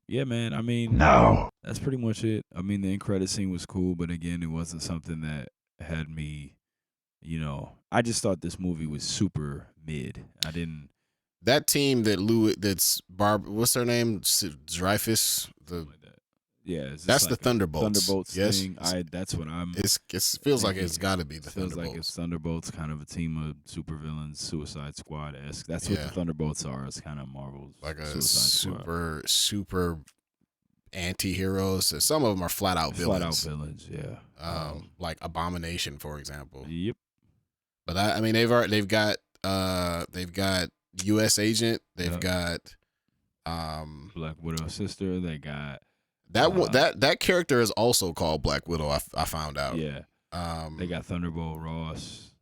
Yeah, man. I mean, no. That's pretty much it. I mean, the end credit scene was cool, but again, it wasn't something that had me, I just thought this movie was super mid. I didn't. That team that's what's her name? Dreyfus. Yeah, that's like the Thunderbolts yes. thing. That's what I'm. It feels like it's got to be the Thunderbolts. Thunderbolts. Like it's Thunderbolts, kind of a team of supervillains, Suicide Squad esque. That's what the Thunderbolts are. It's kind of Marvel's like a Suicide super anti-heroes. Some of them are flat out villains. Yeah. Like Abomination, for example. Yep. But I mean, they've got U.S. Agent. They've got Black Widow sister. They got. That character is also called Black Widow. I found out. Yeah. They got Thunderbolt Ross,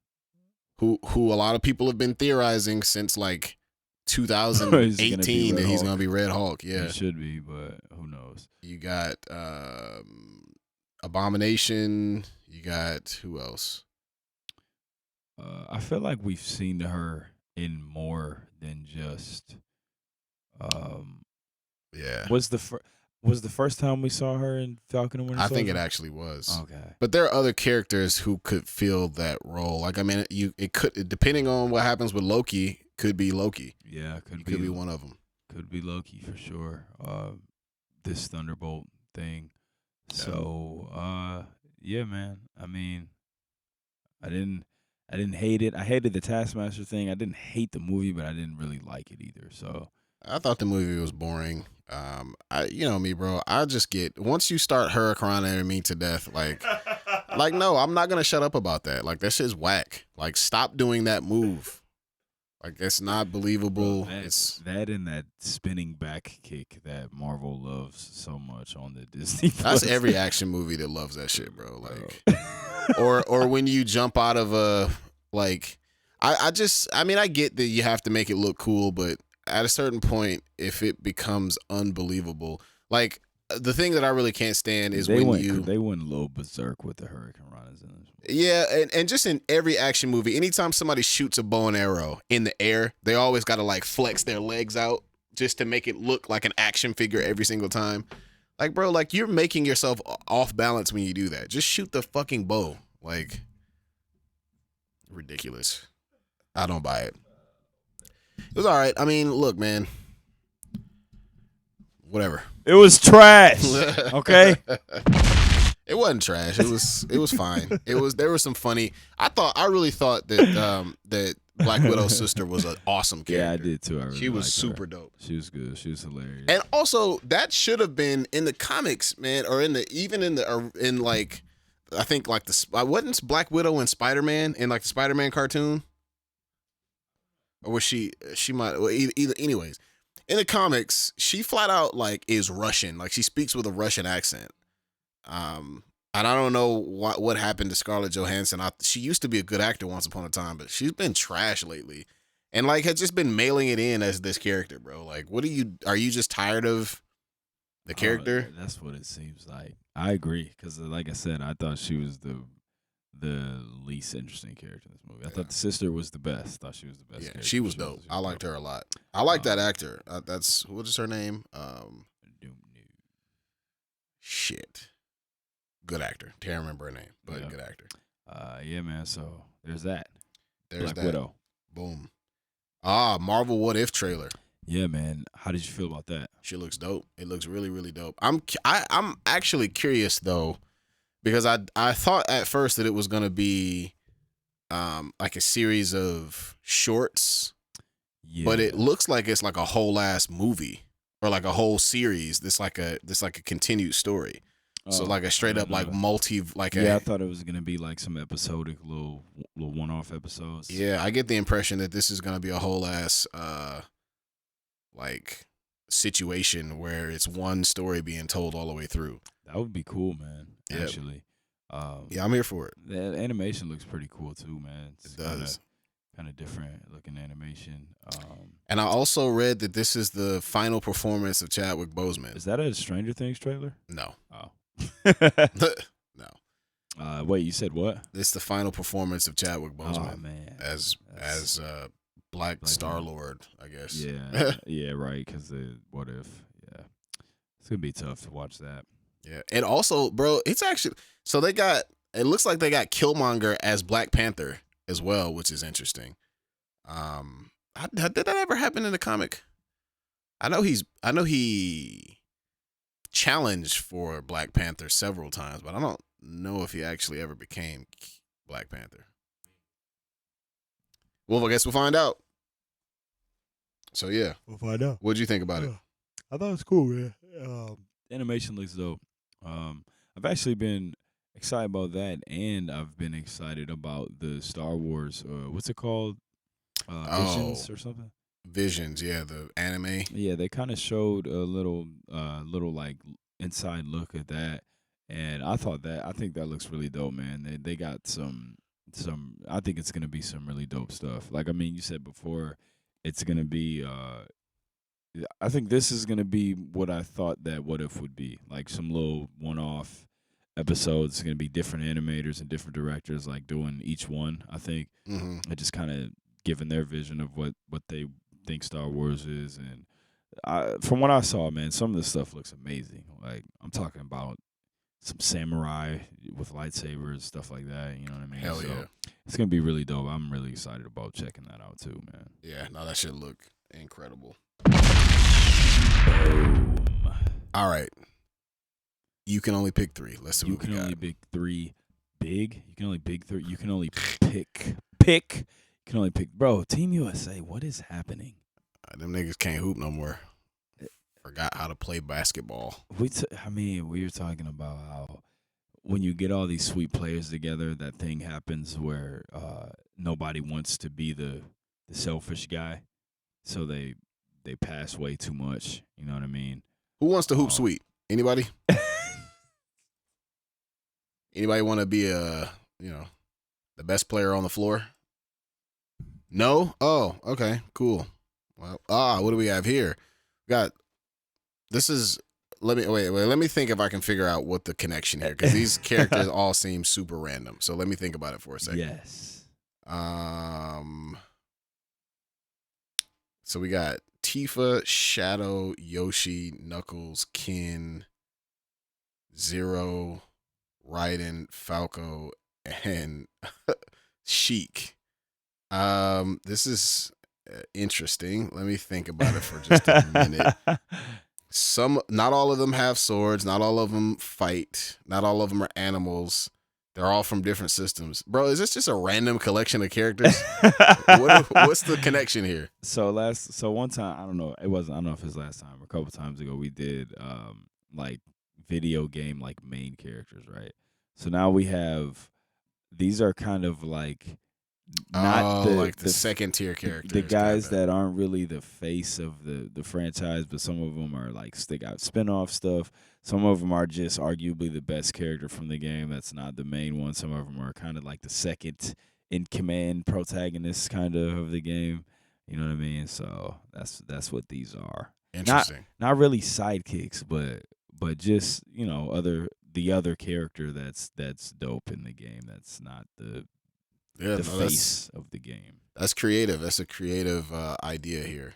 who a lot of people have been theorizing since like 2018 that he's gonna be Red Hulk. Yeah, he should be, but who knows? You got Abomination. You got who else? I feel like we've seen her in more than just. Yeah. Was the first time we saw her in Falcon and Winter Soldier? I think it actually was. Okay. But there are other characters who could fill that role. Like, I mean, it could, depending on what happens with Loki, could be Loki. Yeah, could be one of them. Could be Loki for sure. This Thunderbolt thing. Yeah. So, yeah, man. I mean, I didn't hate it. I hated the Taskmaster thing. I didn't hate the movie, but I didn't really like it either. So I thought the movie was boring. You know me, bro. I just once you start hurricaning me to death, like no, I'm not gonna shut up about that. Like that shit's whack. Like stop doing that move. Like it's not believable. Bro, it's that and that spinning back kick that Marvel loves so much on the Disney. That's every action movie that loves that shit, bro. Like, or when you jump out of a like, I mean, I get that you have to make it look cool, but at a certain point, if it becomes unbelievable, like the thing that I really can't stand is they went a little berserk with the Hurricane Runners in this movie. Yeah, and just in every action movie, anytime somebody shoots a bow and arrow in the air, they always got to like flex their legs out just to make it look like an action figure every single time. Like, bro, like you're making yourself off balance when you do that. Just shoot the fucking bow. Like, ridiculous. I don't buy it. It was all right. I mean, look, man. Whatever. It was trash. Okay. It wasn't trash. It was fine. There was some funny. I really thought that that Black Widow's sister was an awesome character. Yeah, I did too. I really she was super her. dope. She was good. She was hilarious. And also, that should have been in the comics, man, or in like I think like wasn't Black Widow and Spider-Man in like the Spider-Man cartoon? Or was she might well, either anyways. In the comics, she flat out like is Russian. Like she speaks with a Russian accent. And I don't know what happened to Scarlett Johansson. She used to be a good actor once upon a time, but she's been trash lately. And like has just been mailing it in as this character, bro. Like are you just tired of the character? That's what it seems like. I agree cuz like I said, I thought she was the least interesting character in this movie. I thought the sister was the best. I thought she was the best. Yeah, character. she was dope. I liked her a lot. I like that actor. That's what is her name? Shit. Good actor. Can't remember her name, but good actor. Yeah, man. So there's that. There's Black Widow. Boom. Marvel What If trailer. Yeah, man. How did you feel about that? She looks dope. It looks really, really dope. I'm actually curious though, because I thought at first that it was gonna be like a series of shorts, Yeah. but it looks like it's like a whole ass movie or like a whole series. This like a continued story. So like a straight up like I thought it was gonna be like some episodic little one-off episodes. Yeah, I get the impression that this is gonna be a whole ass like situation where it's one story being told all the way through. That would be cool, man. Yep. Actually. Yeah, I'm here for it. The animation looks pretty cool too, man. It does. Kind of different looking animation. And I also read that this is the final performance of Chadwick Boseman. Is that a Stranger Things trailer? No. Oh. No. Wait, you said what? It's the final performance of Chadwick Boseman Oh man, as Black Star-Lord, I guess. Yeah, yeah, right. Because the what if? Yeah, it's gonna be tough to watch that. Yeah, and also, bro, it's actually so they got. It looks like they got Killmonger as Black Panther as well, which is interesting. Did that ever happen in the comic? I know he challenged for Black Panther several times, but I don't know if he actually ever became Black Panther. Well, I guess we'll find out. So yeah, we'll find out. What'd you think about it? I thought it was cool, man. Animation looks dope. I've actually been excited about that, and I've been excited about the Star Wars. What's it called? Visions or something. Visions, yeah, the anime. Yeah, they kind of showed a little like inside look at that, and I think that looks really dope, man. They got some. I think it's gonna be some really dope stuff. Like I mean, you said before, it's gonna be. I think this is gonna be what I thought that What If would be, like some little one-off episodes. It's gonna be different animators and different directors, like doing each one. I think, and just kind of giving their vision of what they think Star Wars is, and from what I saw, man, some of this stuff looks amazing. Like I'm talking about some samurai with lightsabers, stuff like that. You know what I mean? Hell yeah! It's gonna be really dope. I'm really excited about checking that out too, man. Yeah, no, that should look incredible. Boom. All right, you can only pick 3. Let's see what we got. You can only pick 3 big. You can only pick 3. You can only pick. You can only pick. Bro, Team USA, what is happening? Them niggas can't hoop no more. Forgot how to play basketball. We were talking about how when you get all these sweet players together, that thing happens where nobody wants to be the selfish guy, so they pass way too much. You know what I mean? Who wants to hoop sweet? Anybody? Anybody want to be the best player on the floor? No? Oh, okay, cool. Well, what do we have here? Let me think if I can figure out what the connection here, because these characters all seem super random. So let me think about it for a second. Yes. So we got Tifa, Shadow, Yoshi, Knuckles, Ken, Zero, Raiden, Falco, and Sheik. This is interesting. Let me think about it for just a minute. Not all of them have swords. Not all of them fight. Not all of them are animals. They're all from different systems. Bro, is this just a random collection of characters? What's the connection here? So one time, I don't know if it was last time or a couple times ago, we did like video game like main characters, right? So now we have, these are kind of like not the second tier characters. The guys that aren't really the face of the franchise, but some of them are like, they got spin-off stuff. Some of them are just arguably the best character from the game that's not the main one. Some of them are kind of like the second in command protagonist kind of the game. You know what I mean? So that's what these are. Interesting. Not really sidekicks, but just, the other character that's dope in the game. That's not the face of the game. That's creative. That's a creative idea here.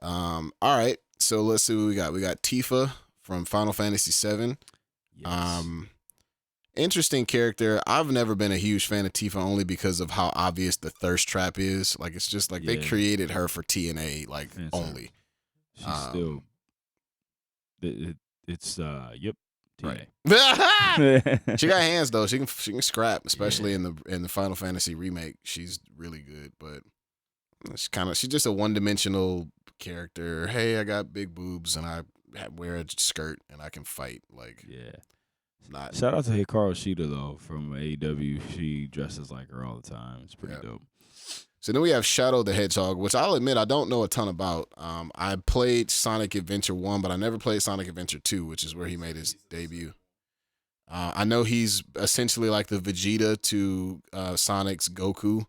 All right. So let's see what we got. We got Tifa from Final Fantasy VII. Yes. Interesting character. I've never been a huge fan of Tifa only because of how obvious the thirst trap is. Like, it's just like they created her for TNA, like, only. She's still. It's yep. Right. She got hands though. She can scrap, especially in the Final Fantasy remake. She's really good, but she's just a one-dimensional character. Hey, I got big boobs and I wear a skirt and I can fight. Like, yeah. Not. Shout out to Hikaru Shida though from AEW. She dresses like her all the time. It's pretty dope. So then we have Shadow the Hedgehog, which I'll admit I don't know a ton about. I played Sonic Adventure 1, but I never played Sonic Adventure 2, which is where he made his debut. I know he's essentially like the Vegeta to Sonic's Goku,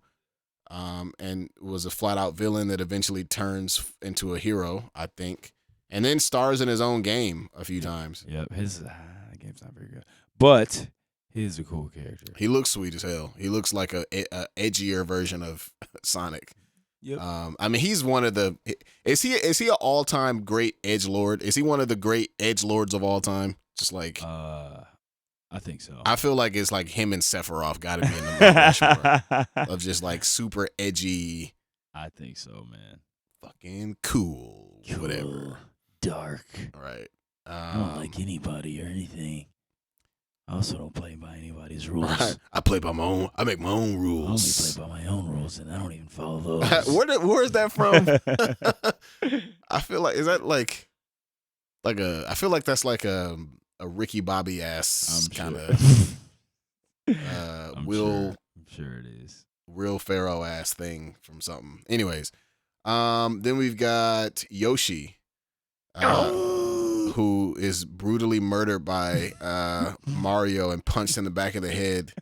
and was a flat-out villain that eventually turns into a hero, I think, and then stars in his own game a few times. Yep, his game's not very good, but he's a cool character. He looks sweet as hell. He looks like a edgier version of Sonic. Yep. I mean, he's one of the. Is he an all-time great edgelord? Is he one of the great edgelords of all time? Just like. I think so. I feel like it's like him and Sephiroth got to be in the Mount Rushmore of just like super edgy. I think so, man. Fucking cool. Whatever. Dark. Right. I don't like anybody or anything. I also don't play by anybody's rules. Right. I play by my own. I make my own rules. I only play by my own rules, and I don't even follow those. Where is that from? I feel like, is that like a? I feel like that's like a Ricky Bobby ass kind of. I'm sure it is. Will Ferrell ass thing from something. Anyways, then we've got Yoshi. Who is brutally murdered by Mario and punched in the back of the head.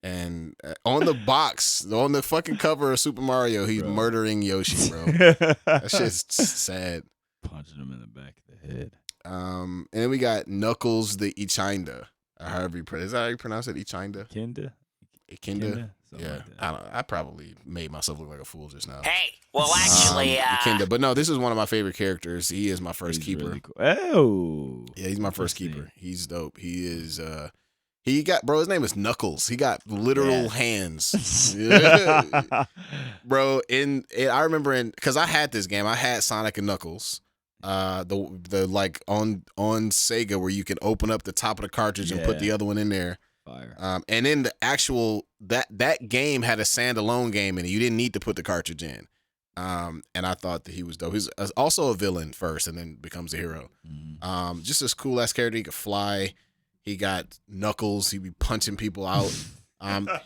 And on the box, on the fucking cover of Super Mario, he's murdering Yoshi, bro. That shit's sad. Punching him in the back of the head. And then we got Knuckles the Ichinda. However you pronounce it. Is that how you pronounce it? Ichinda? Ikinda? Yeah. Like I don't know. I probably made myself look like a fool just now. Hey, well, actually, Ikinda. But no, this is one of my favorite characters. He is my first keeper. Really cool. Oh. Yeah, he's my first keeper. He's dope. He is he got, bro, his name is Knuckles. He got literal hands. Bro, I remember because I had this game. I had Sonic and Knuckles. The like on Sega where you can open up the top of the cartridge and put the other one in there. Fire. And then the actual that game had a standalone game in it. You didn't need to put the cartridge in. And I thought that he was dope. He's also a villain first and then becomes a hero. Mm-hmm. Just this cool ass character. He could fly. He got Knuckles. He'd be punching people out.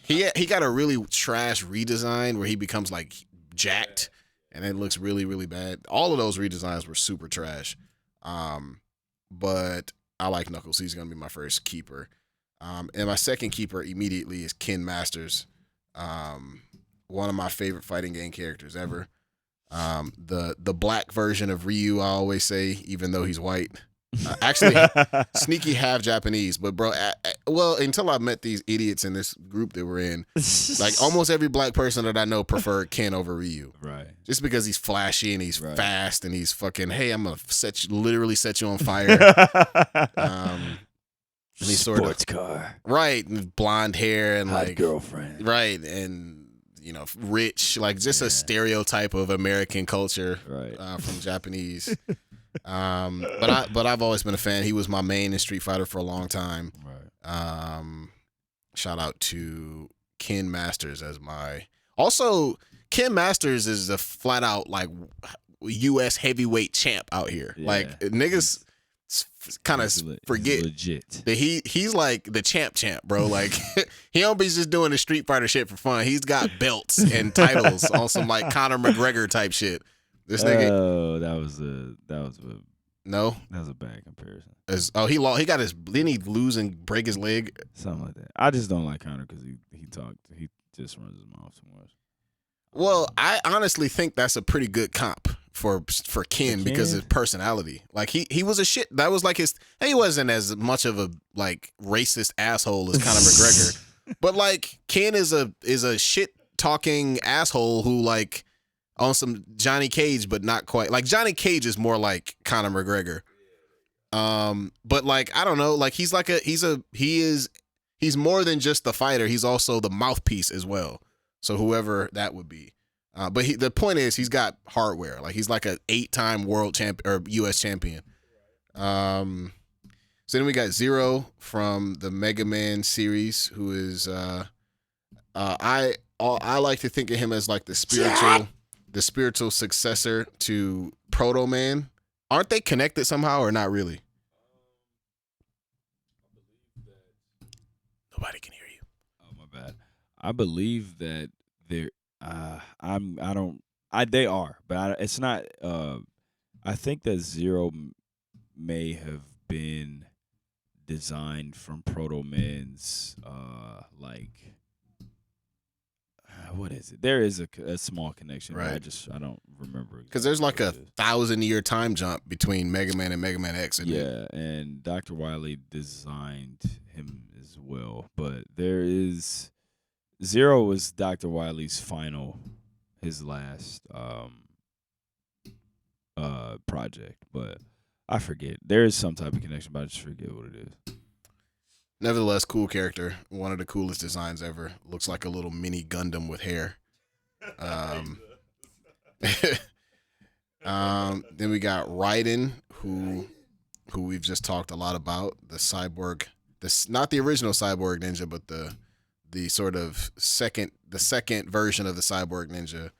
He got a really trash redesign where he becomes like jacked and it looks really, really bad. All of those redesigns were super trash. But I like Knuckles. He's gonna be my first keeper. And my second keeper immediately is Ken Masters, one of my favorite fighting game characters ever. The black version of Ryu, I always say, even though he's white. Actually, sneaky half Japanese. But bro, well, until I met these idiots in this group that we're in, like almost every black person that I know preferred Ken over Ryu. Right. Just because he's flashy and he's fast and he's fucking, hey, I'm gonna literally set you on fire. And he's sports car, right? And blonde hair and hot like girlfriend, right? And rich, like just a stereotype of American culture, right? From Japanese. But I've always been a fan. He was my main in Street Fighter for a long time. Right. Shout out to Ken Masters as my. Also, Ken Masters is a flat out like U.S. heavyweight champ out here. Yeah. Like niggas kind of forget that he's like the champ, bro. Like he don't be just doing the Street Fighter shit for fun. He's got belts and titles on some like Conor McGregor type shit. This nigga. Oh, that was a bad comparison. He lost. He got his. Didn't he lose and break his leg? Something like that. I just don't like Conor because he just runs his mouth too much. Well, I honestly think that's a pretty good comp for Ken because of his personality. Like he was a shit. That was like his. He wasn't as much of a like racist asshole as Conor McGregor, but like Ken is a shit talking asshole who like on some Johnny Cage, but not quite. Like Johnny Cage is more like Conor McGregor. But like I don't know. Like he's more than just the fighter. He's also the mouthpiece as well. So whoever that would be. But the point is he's got hardware. Like he's like an 8-time world champion or U.S. champion. So So then we got Zero from the Mega Man series, who is I like to think of him as like the spiritual successor to Proto Man. Aren't they connected somehow or not really? Nobody can hear you. Oh, my bad. I believe that they're. They are, but it's not. I think that Zero may have been designed from Proto Man's what is it? There is a small connection. Right. I don't remember. Because there's like a 1,000-year time jump between Mega Man and Mega Man X. Yeah, and Dr. Wily designed him as well. But there is Zero was Dr. Wily's his last project, but I forget. There is some type of connection, but I just forget what it is. Nevertheless, cool character. One of the coolest designs ever. Looks like a little mini Gundam with hair. Then we got Raiden, who we've just talked a lot about. The cyborg, not the original Cyborg Ninja, but the sort of second version of the Cyborg Ninja.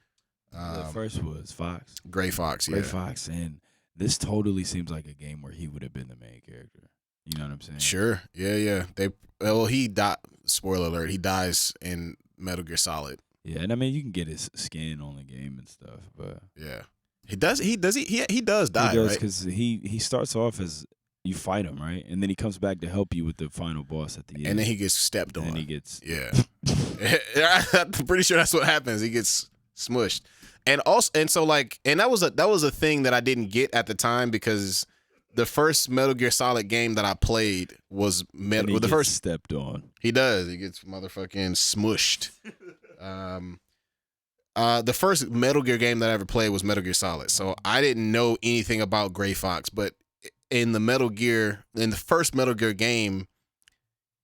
The first was Fox. Gray Fox, yeah. Gray Fox, and this totally seems like a game where he would have been the main character. You know what I'm saying? Sure. Yeah. He died. Spoiler alert. He dies in Metal Gear Solid. Yeah, and I mean you can get his skin on the game and stuff, but yeah, he does die. He does right? Because he starts off as you fight him, right, and then he comes back to help you with the final boss at the end, and then he gets stepped on. And he gets I'm pretty sure that's what happens. He gets smushed, and that was a thing that I didn't get at the time because the first Metal Gear Solid game that I played was the first stepped on. He does. He gets motherfucking smushed. The first Metal Gear game that I ever played was Metal Gear Solid, so I didn't know anything about Gray Fox. But in the first Metal Gear game,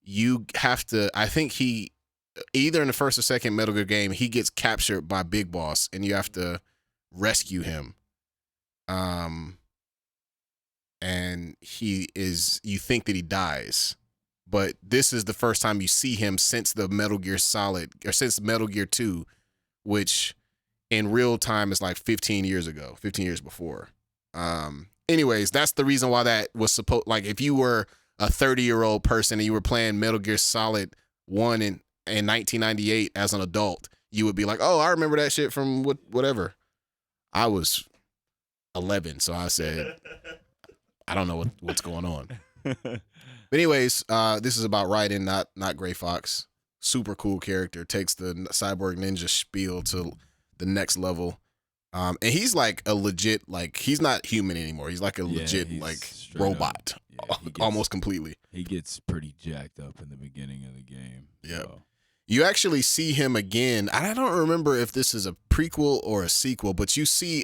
you have to. I think he either in the first or second Metal Gear game, he gets captured by Big Boss, and you have to rescue him. And you think that he dies, but this is the first time you see him since the Metal Gear Solid, or since Metal Gear 2, which in real time is like 15 years before. Anyways, that's the reason why that was supposed, like if you were a 30-year-old person and you were playing Metal Gear Solid 1 in 1998 as an adult, you would be like, oh, I remember that shit from whatever. I was 11, so I said, I don't know what's going on. But anyways, this is about Raiden, not Gray Fox. Super cool character. Takes the Cyborg Ninja spiel to the next level. And he's like a legit, like he's not human anymore. He's like a legit like robot, almost completely. He gets pretty jacked up in the beginning of the game. Yeah. So. You actually see him again. I don't remember if this is a prequel or a sequel, but you see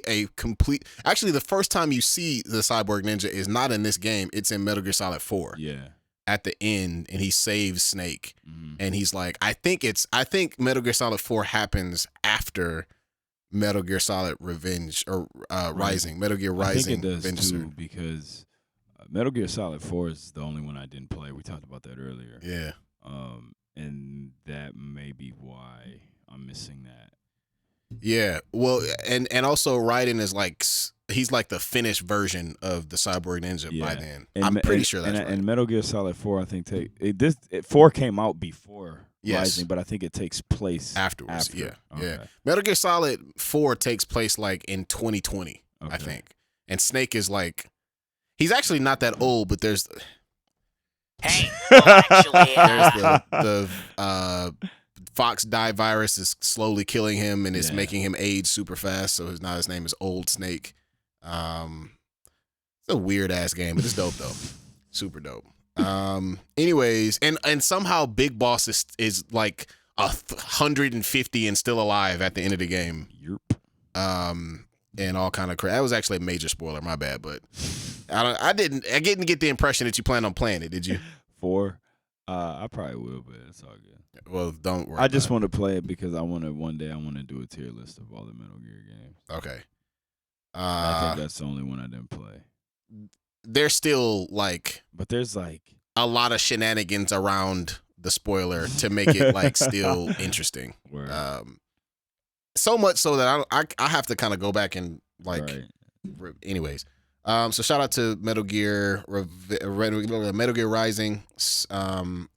actually the first time you see the Cyborg Ninja is not in this game. It's in Metal Gear Solid 4. Yeah. At the end, and he saves Snake. Mm-hmm. And he's like, I think Metal Gear Solid 4 happens after Metal Gear Solid Revenge or Rising. Metal Gear Rising. I think it does Vengeance. too, because Metal Gear Solid 4 is the only one I didn't play. We talked about that earlier. Yeah. And that may be why I'm missing that. Yeah. Well, and also Raiden is like, he's like the finished version of the Cyborg Ninja by then. I'm pretty sure that's right. And Metal Gear Solid 4, I think 4 came out before Rising, but I think it takes place afterwards. After. Yeah. Okay. Yeah. Metal Gear Solid 4 takes place like in 2020, I think. And Snake is like, he's actually not that old, but there's the Fox die virus is slowly killing him, and it's making him age super fast. So now his name is Old Snake. It's a weird ass game, but it's dope though. Super dope. Anyways, and somehow Big Boss is like 150 and still alive at the end of the game. Yep. And all kind of crap. That was actually a major spoiler. My bad, but I didn't get the impression that you planned on playing it. Did you? 4. I probably will, but it's all good. Well, don't worry. I just want to play it because one day I want to do a tier list of all the Metal Gear games. Okay. I think that's the only one I didn't play. there's still like, but there's like a lot of shenanigans around the spoiler to make it like still interesting. So much so that I have to kind of go back and like, anyways. So shout out to Metal Gear Rising.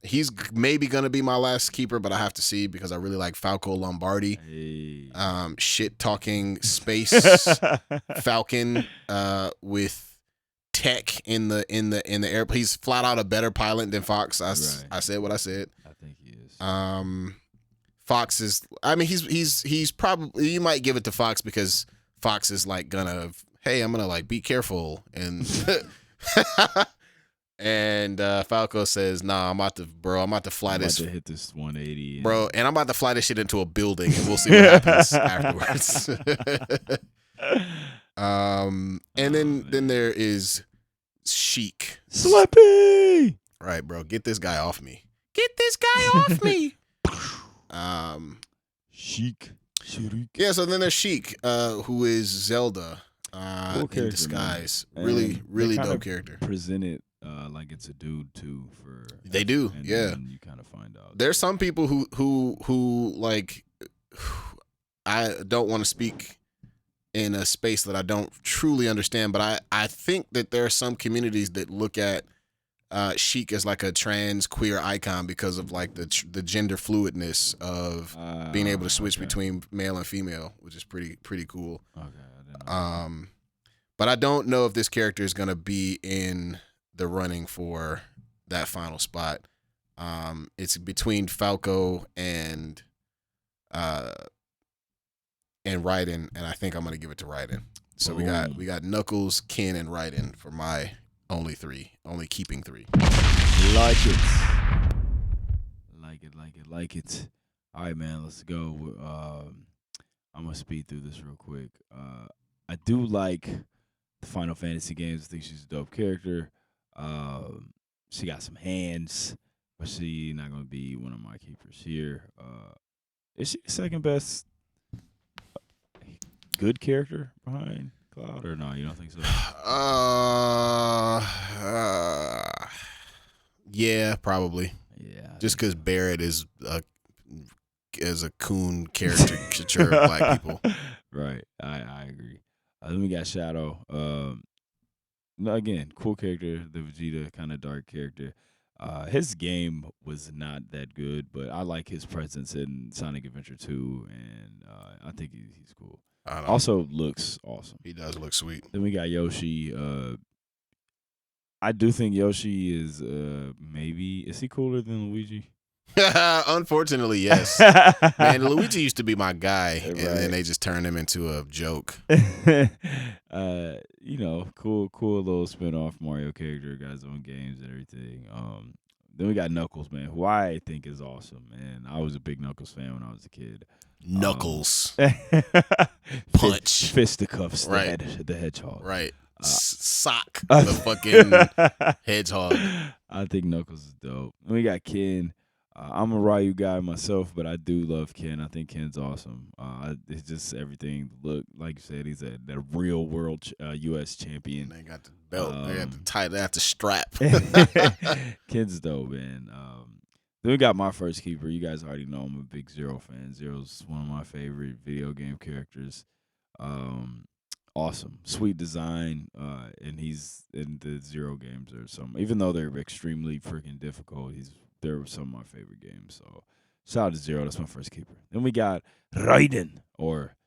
He's maybe gonna be my last keeper, but I have to see because I really like Falco Lombardi. Hey. Shit talking space Falcon with tech in the air. He's flat out a better pilot than Fox. I said what I said. I think he is. Fox is. I mean, he's probably. You might give it to Fox because Fox is like gonna. Hey, I'm gonna like be careful and and Falco says, "Nah, I'm about to fly this. I'm about to hit this 180, bro, and I'm about to fly this shit into a building, and we'll see what happens afterwards." And then there is Sheik. Slippy. Right, bro. Get this guy off me. Get this guy off me. Sheik. Yeah, so then there's Sheik, who is Zelda cool in disguise. Man. Really dope character. Presented like it's a dude too. They do, and yeah. Then you kind of find out. There's some people who like. I don't want to speak in a space that I don't truly understand, but I think that there are some communities that look at Sheik as like a trans queer icon because of like the gender fluidness of being able to switch between male and female, which is pretty cool. Okay, I didn't know. But I don't know if this character is gonna be in the running for that final spot. It's between Falco and Raiden, and I think I'm gonna give it to Raiden. So we got Knuckles, Ken, and Raiden for my only keeping three. Like it. All right, man, let's go. I'm gonna speed through this real quick. I do like the Final Fantasy games. I think she's a dope character. She got some hands, but she's not gonna be one of my keepers here. Is she the second best good character behind Cloud, or no? You don't think so? Yeah, probably. Yeah, just because Barrett is a coon caricature of black people. Right, I agree. Then we got Shadow. Again, cool character. The Vegeta kind of dark character. His game was not that good, but I like his presence in Sonic Adventure 2, and I think he's cool. Also looks awesome. He does look sweet. Then we got Yoshi. I do think Yoshi is maybe is he cooler than Luigi? Unfortunately, yes. Man, Luigi used to be my guy, and then they just turned him into a joke. Cool little spin-off Mario character, got his own games and everything. Then we got Knuckles, man, who I think is awesome, man. I was a big Knuckles fan when I was a kid. Knuckles. Punch. Fisticuffs, the hedgehog. Right. Sock the fucking hedgehog. I think Knuckles is dope. And we got Ken. I'm a Ryu guy myself, but I do love Ken. I think Ken's awesome. It's just everything. Look, like you said, he's the real world U.S. champion. They got the belt. They got the tie. They have the strap. Ken's dope, man. Then we got my first keeper. You guys already know I'm a big Zero fan. Zero's one of my favorite video game characters. Awesome, sweet design, and he's in the Zero games or something. Even though they're extremely freaking difficult, they're some of my favorite games. So shout out to Zero. That's my first keeper. Then we got Raiden, or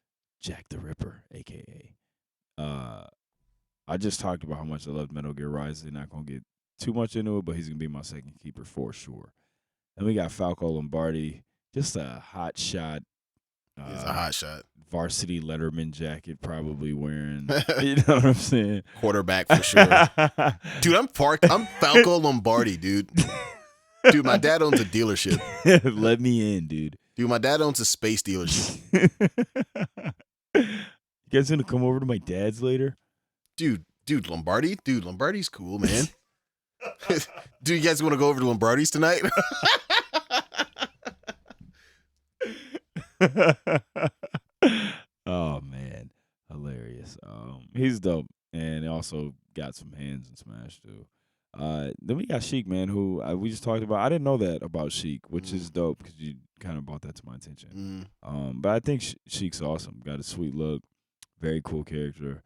Jack the Ripper, a.k.a. I just talked about how much I love Metal Gear Rising. Not going to get too much into it, but he's going to be my second keeper for sure. Then we got Falco Lombardi, just a hot shot. He's a hot shot. Varsity Letterman jacket, probably wearing. You know what I'm saying? Quarterback for sure. Dude, I'm Falco Lombardi, dude. Dude, my dad owns a dealership. Let me in, dude. Dude, my dad owns a space dealership. You guys gonna come over to my dad's later? Dude, Lombardi? Dude, Lombardi's cool, man. Dude, you guys want to go over to Lombardi's tonight? Oh man, hilarious. He's dope, and also got some hands in Smash too. Then we got Sheik, man, who we just talked about. I didn't know that about Sheik, which is dope because you kind of brought that to my attention. But I think Sheik's awesome. Got a sweet look, very cool character.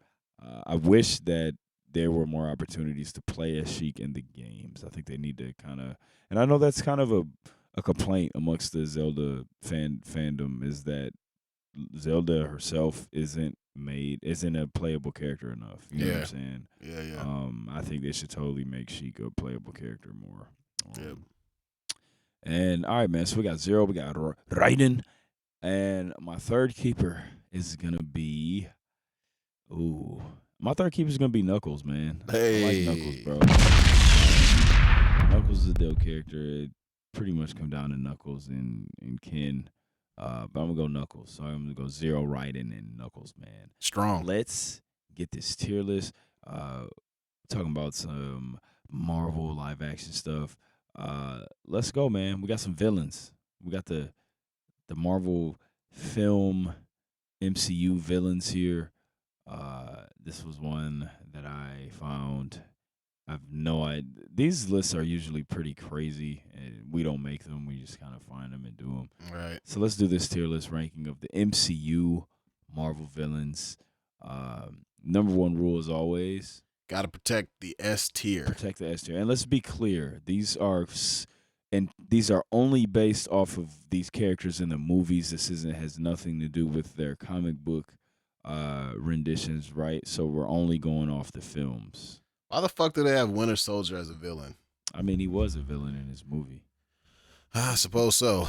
I wish that there were more opportunities to play as Sheik in the games. I think they need to kind of, and I know that's kind of a complaint amongst the Zelda fandom is that Zelda herself isn't a playable character enough. You know what I'm saying? Yeah. I think they should totally make Sheik a playable character more. Yep. And all right, man. So we got Zero, we got Raiden, and my third keeper is gonna be. My third keeper is gonna be Knuckles, man. Hey. I like Knuckles, bro. Knuckles is a dope character. It pretty much come down to Knuckles and Ken. But I'm gonna go Knuckles. So I'm gonna go Zero, Raiden, and Knuckles, man. Strong. Let's get this tier list. Talking about some Marvel live action stuff. Let's go, man. We got some villains. We got the Marvel film MCU villains here. This was one that I found. I've no idea. These lists are usually pretty crazy, and we don't make them. We just kind of find them and do them. Right. So let's do this tier list ranking of the MCU Marvel villains. Number one rule is always got to protect the S tier. Protect the S tier. And let's be clear, these are only based off of these characters in the movies. This has nothing to do with their comic book renditions, right? So we're only going off the films. Why the fuck do they have Winter Soldier as a villain? I mean, he was a villain in his movie. I suppose so.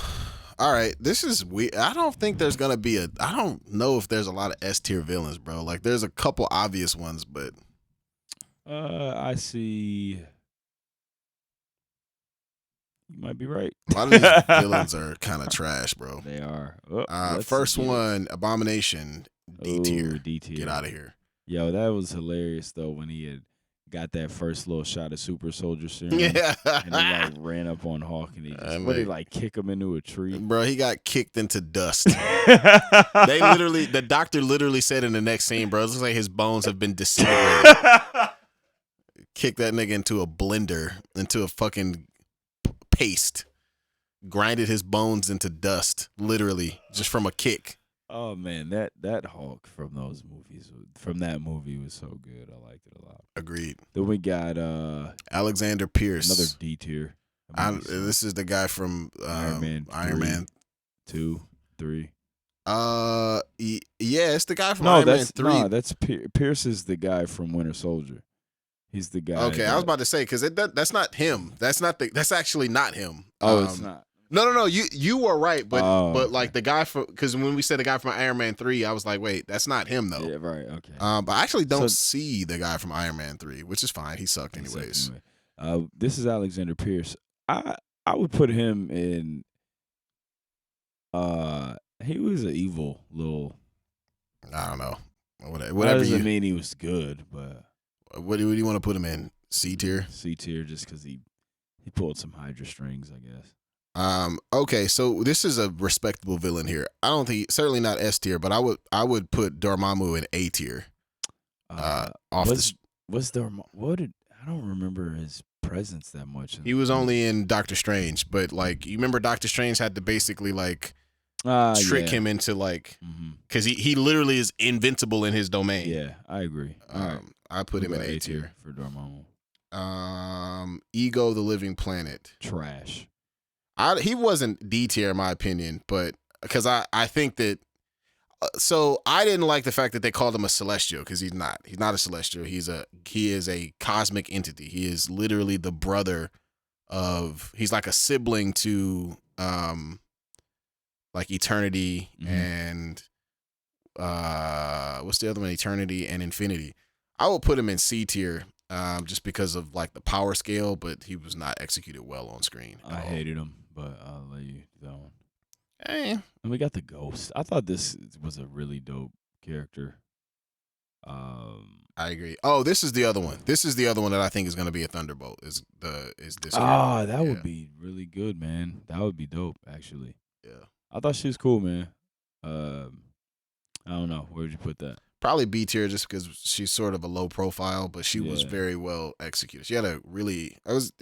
All right, this is weird. I don't think there's gonna be I don't know if there's a lot of S tier villains, bro. Like, there's a couple obvious ones, but I see. You might be right. A lot of these villains are kind of trash, bro. They are. First one, Abomination, D tier. D tier. Get out of here. Yo, that was hilarious though when he had got that first little shot of super soldier serum. Yeah. And he like ran up on Hawk and he just like kick him into a tree. Bro, he got kicked into dust. The doctor literally said in the next scene, bro, it looks like his bones have been disintegrated. Kick that nigga into a blender, into a fucking paste. Grinded his bones into dust, literally, just from a kick. Oh man, that Hulk from that movie was so good. I liked it a lot. Agreed. Then we got Alexander Pierce, another D tier. This is the guy from Iron Man 2, 3. Yeah, it's the guy from Iron Man 3. No, that's Pierce is the guy from Winter Soldier. He's the guy. Okay, I was about to say because that's not him. That's actually not him. Oh, it's not. No. You were right, but like the guy from, because when we said the guy from Iron Man 3, I was like, wait, that's not him though. Yeah, right. Okay. But I actually don't see the guy from Iron Man 3, which is fine. He sucked anyways. This is Alexander Pierce. I would put him in. He was an evil little. I don't know. Whatever. That doesn't mean he was good, but. What do you want to put him in? C tier. C tier, just because he pulled some Hydra strings, I guess. Okay, so this is a respectable villain here. I don't think, certainly not S tier, but I would put Dormammu in A tier. I don't remember his presence that much. He was only in Doctor Strange, but like you remember Doctor Strange had to basically like trick him into like, because he literally is invincible in his domain. Yeah, I agree. I put him in A tier for Dormammu. Ego the Living Planet. Trash. He wasn't D tier in my opinion, but because I think that so I didn't like the fact that they called him a celestial, because he's not a celestial. He is a cosmic entity. He is literally the brother of, he's like a sibling to like Eternity and what's the other one? Eternity and Infinity. I will put him in C tier. Just because of like the power scale, but he was not executed well on screen. I hated him, but I'll let you know. Hey. And we got the Ghost. I thought this was a really dope character. I agree. Oh, this is the other one. This is the other one that I think is going to be a Thunderbolt. Is this? That would be really good, man. That would be dope, actually. Yeah. I thought she was cool, man. I don't know. Where would you put that? Probably B tier just because she's sort of a low profile, but she was Yeah. very well executed. She was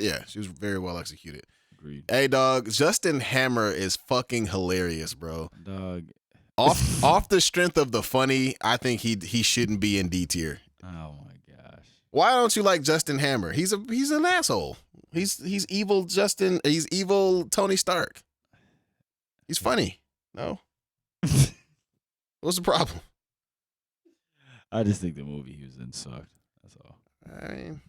very well executed. Agreed. Hey, dog, Justin Hammer is fucking hilarious, bro. Dog. Off the strength of the funny, I think he shouldn't be in D tier. Oh my gosh. Why don't you like Justin Hammer? He's an asshole. He's evil Justin. He's evil Tony Stark. He's funny. No. What's the problem? I just think the movie he was in sucked. That's all. I mean,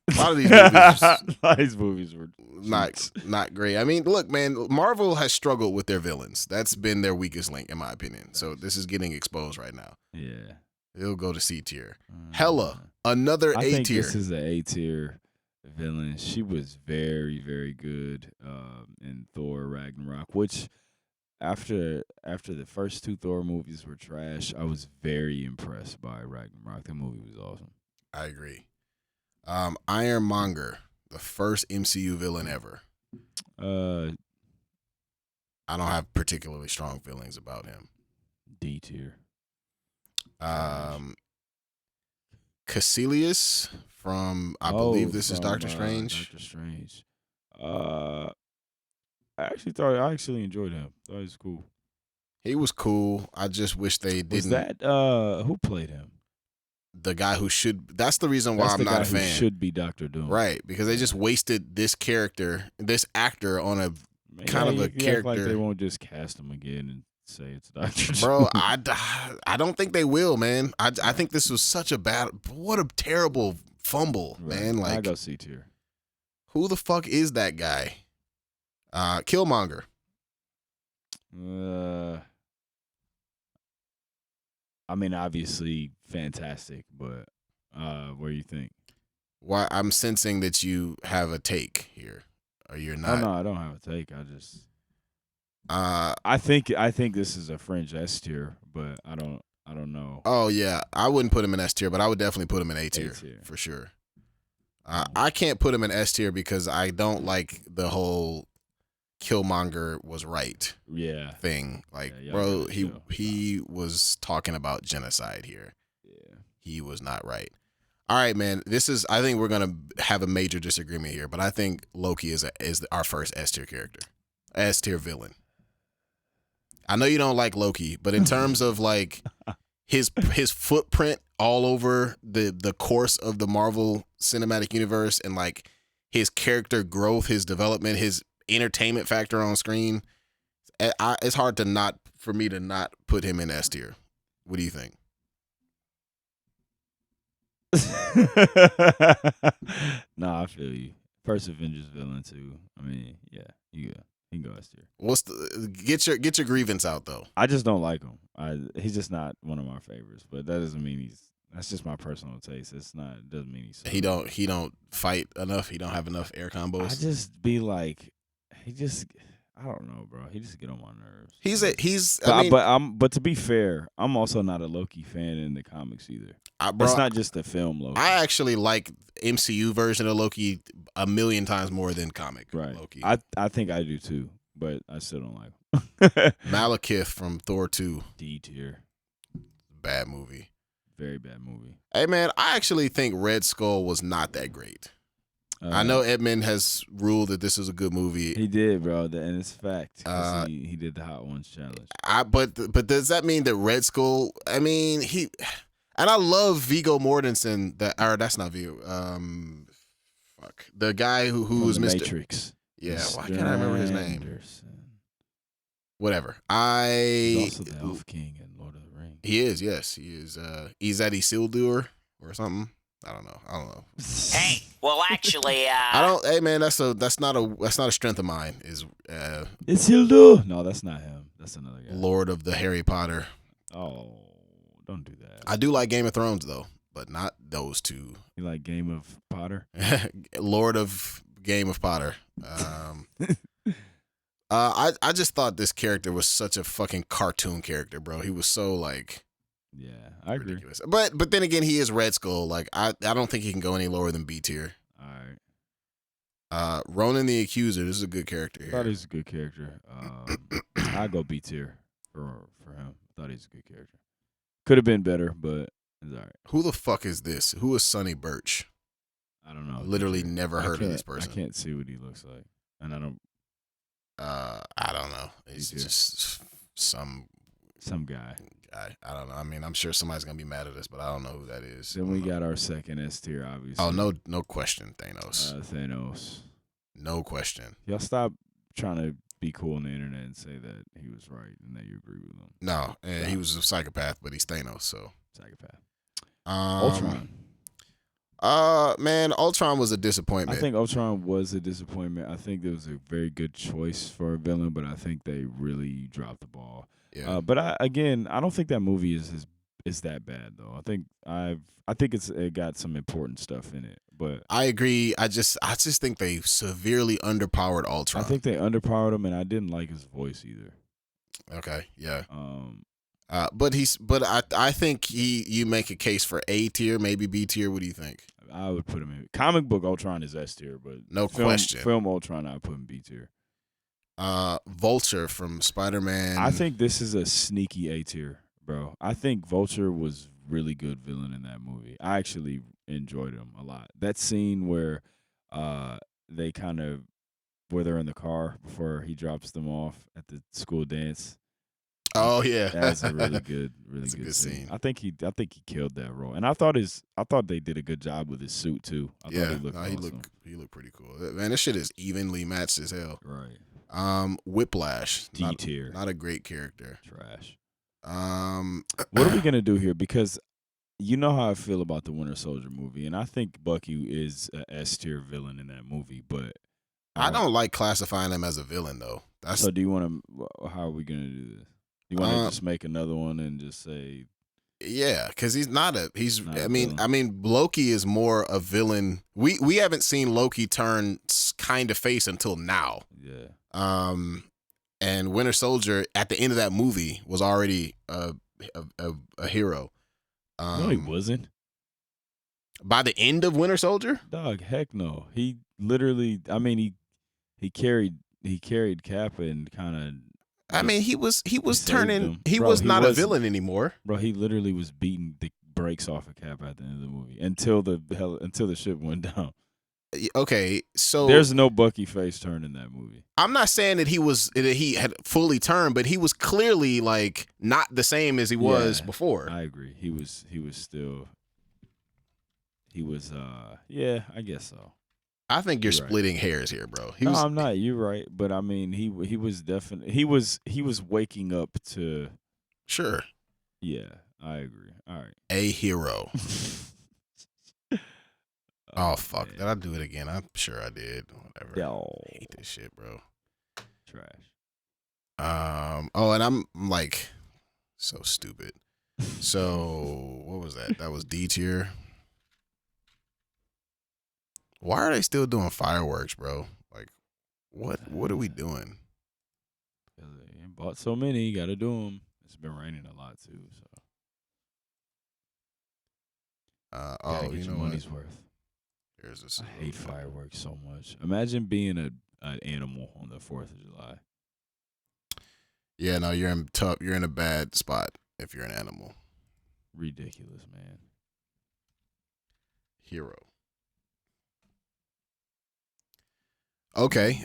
a lot of these movies A lot of these movies were not great. I mean, look, man, Marvel has struggled with their villains. That's been their weakest link, in my opinion. So this is getting exposed right now. Yeah. It'll go to C tier. Hella, another I A think tier. this is an A tier villain. She was very, very good in Thor Ragnarok, which after the first 2 Thor movies were trash, I was very impressed by Ragnarok. The movie was awesome. I agree. Ironmonger, the first MCU villain ever. Uh, I don't have particularly strong feelings about him. D tier. Caecilius from I believe this is Doctor Strange. Doctor Strange. I actually enjoyed him. Thought he was cool. He was cool. I just wish they didn't. Was that who played him? The guy who should. That's the reason why I'm not a fan. Should be Doctor Doom. Right, because they just wasted this actor on a kind of a character. Like they won't just cast him again and say it's Doctor Doom. Bro, I don't think they will, man. I think this was such a what a terrible fumble, man. Like, I go C tier. Who the fuck is that guy? Killmonger. I mean, obviously fantastic, but what do you think? Why I'm sensing that you have a take here, or you're not. Oh, no, I don't have a take. I just I think this is a fringe S tier, but I don't know. Oh yeah, I wouldn't put him in S tier, but I would definitely put him in A tier for sure. I can't put him in S tier because I don't like the whole Killmonger was right thing. Like, bro, he was talking about genocide here. Yeah. He was not right. All right, man. I think we're gonna have a major disagreement here, but I think Loki is our first S tier character, S tier villain. I know you don't like Loki, but in terms of like his footprint all over the course of the Marvel Cinematic Universe and like his character growth, his development, his entertainment factor on screen, it's hard for me to not put him in S tier. What do you think? No, I feel you. First Avengers villain too. I mean, yeah, you can go S tier. What's get your grievance out though? I just don't like him. He's just not one of my favorites. But that doesn't mean that's just my personal taste. It doesn't mean he's. He don't fight enough. He don't have enough air combos. I just be like, I don't know, bro. He just get on my nerves. But to be fair, I'm also not a Loki fan in the comics either. It's not just the film Loki. I actually like MCU version of Loki a million times more than comic Loki. I think I do too, but I still don't like him. Malekith from Thor 2. D tier. Bad movie. Very bad movie. Hey man, I actually think Red Skull was not that great. I know Edmund has ruled that this is a good movie. He did, bro, and it's fact. He did the Hot Ones challenge. But does that mean that Red Skull? I mean, and I love Viggo Mortensen. That's not Viggo. The guy who was Mr. Matrix. Yeah, why can't I remember his name? Whatever. He's also the Elf King in Lord of the Rings. He is. Yes, he is. He's at Isildur or something. I don't know. Hey, well, actually, I don't. Hey, man, that's not a strength of mine. Isildur? No, that's not him. That's another guy. Lord of the Harry Potter. Oh, don't do that. I do like Game of Thrones though, but not those two. You like Game of Potter? Lord of Game of Potter. I just thought this character was such a fucking cartoon character, bro. He was so like. Yeah, I agree. Ridiculous. But then again, he is Red Skull. Like I don't think he can go any lower than B tier. All right. Ronan the Accuser. This is a good character here. I thought he's a good character. I go B tier for him. I thought he's a good character. Could have been better, but it's all right. Who the fuck is this? Who is Sonny Birch? I don't know. Literally never heard of this I person. can't see what he looks like, and I don't. I don't know. He's just some guy. I don't know. I mean, I'm sure somebody's gonna be mad at us, but I don't know who that is. Then we got our second S tier, obviously. Oh, no question, Thanos. Thanos. No question. Y'all stop trying to be cool on the internet and say that he was right and that you agree with him. No, and he was a psychopath, but he's Thanos, so Psychopath. Ultron. Man, Ultron was a disappointment. I think Ultron was a disappointment. I think it was a very good choice for a villain, but I think they really dropped the ball. Yeah. But I don't think that movie is that bad though. I think it got some important stuff in it. But I agree. I just think they severely underpowered Ultron. I think they underpowered him, and I didn't like his voice either. Okay, yeah. But I think you make a case for A tier, maybe B tier. What do you think? I would put him in comic book Ultron is S tier, but no question. Film Ultron I would put in B tier. Vulture from Spider-Man. I think this is a sneaky A tier, bro. I think Vulture was really good villain in that movie. I actually enjoyed him a lot. That scene where they where they're in the car before he drops them off at the school dance. Oh yeah, that's a really good scene. I think he killed that role, and I thought they did a good job with his suit too. I thought he looked pretty cool. Man, this shit is evenly matched as hell. Right. Whiplash, D tier, not a great character. Trash. What are we gonna do here? Because you know how I feel about the Winter Soldier movie, and I think Bucky is a S tier villain in that movie, but I don't like classifying him as a villain though. So do you want to? How are we gonna do this? You want to just make another one and just say? Yeah, because he's not a. He's. Not I mean, Loki is more a villain. We haven't seen Loki turn kind of face until now. Yeah. And Winter Soldier at the end of that movie was already a hero. No, he wasn't. By the end of Winter Soldier, dog, heck no. He literally. I mean, he carried Cap and kind of. I mean, he was turning. He was not a villain anymore, bro. He literally was beating the brakes off of Cap at the end of the movie until the ship went down. Okay, so there's no Bucky face turn in that movie. I'm not saying that he had fully turned, but he was clearly like not the same as he was before. I agree. He was still. He was. Yeah, I guess so. I think you're splitting hairs here, bro. I'm not. You're right, but I mean, he was definitely he was waking up to. Sure. Yeah, I agree. All right. A hero. Oh fuck! Man. Did I do it again? I'm sure I did. Whatever. Yo. I hate this shit, bro. Trash. Oh, and I'm like so stupid. So what was that? That was D tier. Why are they still doing fireworks, bro? Like, what are we doing? They bought so many, you gotta do them. It's been raining a lot too, so. You know money's worth. Here's this. I hate fireworks so much. Imagine being an animal on the 4th of July. Yeah, no, you're in a bad spot if you're an animal. Ridiculous, man. Hero. Okay,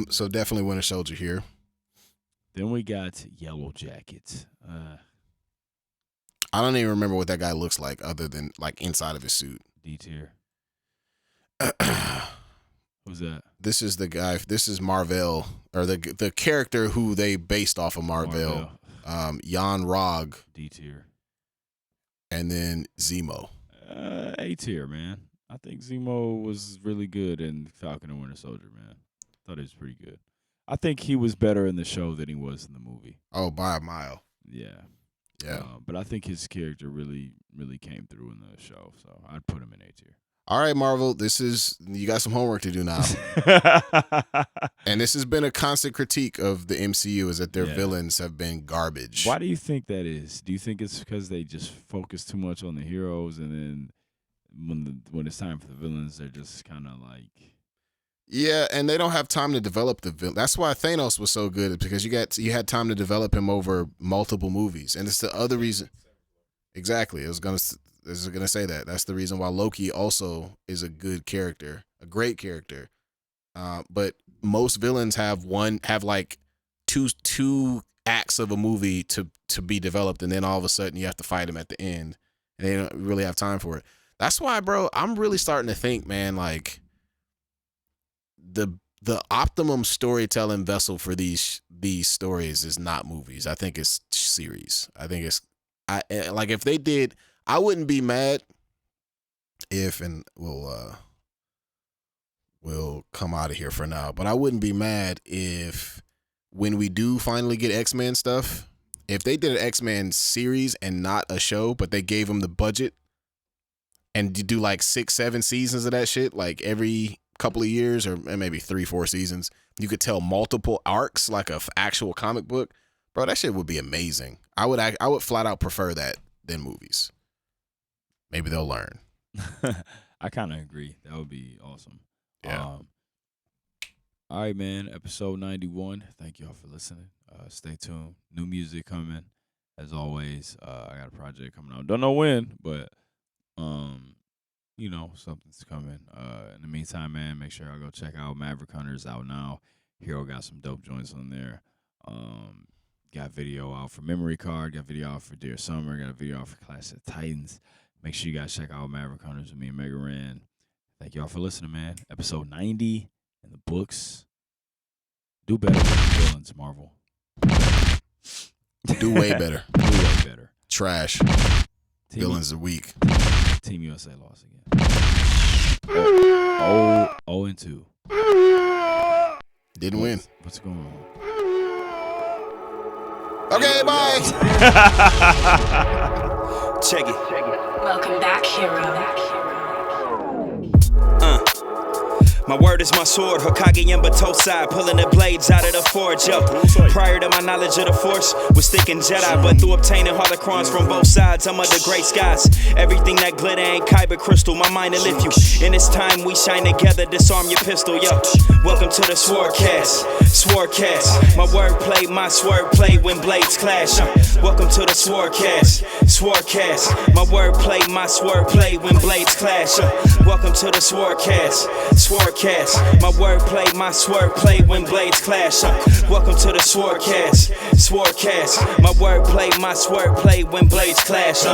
so definitely Winter Soldier here. Then we got Yellow Jackets. I don't even remember what that guy looks like other than like inside of his suit. D tier. Who's that? This is the guy. This is Marvel, or the character who they based off of Marvel. Jan Rog. D tier. And then Zemo. A tier, man. I think Zemo was really good in Falcon and Winter Soldier, man. Thought he was pretty good. I think he was better in the show than he was in the movie. Oh, by a mile. Yeah. Yeah. But I think his character really, really came through in the show, so I'd put him in A tier. All right, Marvel, you got some homework to do now. And this has been a constant critique of the MCU is that their villains have been garbage. Why do you think that is? Do you think it's because they just focus too much on the heroes, and then when it's time for the villains, they're just kind of like... Yeah, and they don't have time to develop the villain. That's why Thanos was so good, because you had time to develop him over multiple movies, and it's the other reason. Exactly. I was gonna say that. That's the reason why Loki also is a good character, a great character. But most villains have like two acts of a movie to be developed, and then all of a sudden you have to fight them at the end, and they don't really have time for it. That's why, bro, I'm really starting to think, man, like the optimum storytelling vessel for these stories is not movies. I think it's series. I think it's like if they did, I wouldn't be mad if, and we'll come out of here for now, but I wouldn't be mad if when we do finally get X-Men stuff, if they did an X-Men series and not a show, but they gave them the budget and you do like 6-7 seasons of that shit, like every couple of years or maybe 3-4 seasons, you could tell multiple arcs like a actual comic book, bro. That shit would be amazing. I would flat out prefer that than movies. Maybe they'll learn. I kind of agree. That would be awesome. Yeah. All right, man. Episode 91. Thank y'all for listening. Stay tuned. New music coming. As always, I got a project coming out. Don't know when, but something's coming. In the meantime, man, make sure y'all go check out Maverick Hunters out now. Hero got some dope joints on there. Got video out for Memory Card. Got video out for Dear Summer. Got a video out for Clash of Titans. Make sure you guys check out Maverick Hunters with me and Mega Ran. Thank y'all for listening, man. Episode 90 in the books. Do better with the villains, Marvel. Do way better. Do way better. Trash. Villains are weak. Team USA lost again. 0-2. Didn't win. What's going on? Okay, bye. Check it. Welcome back, hero. My word is my sword, Hokage and Batosai, pulling the blades out of the forge, yo. Prior to my knowledge of the Force, was sticking Jedi, but through obtaining holocrons from both sides, I'm under great skies. Everything that glitter ain't kyber crystal, my mind will lift you. In this time we shine together, disarm your pistol, yo. Welcome to the SwordCast, SwordCast. My wordplay, my swordplay when blades clash. Welcome to the SwordCast, SwordCast. My wordplay, my swordplay when blades clash. Welcome to the SwordCast, SwordCast. My wordplay, my swordplay when blades clash. Welcome to the SwordCast, SwordCast. My wordplay, my swordplay when blades clash.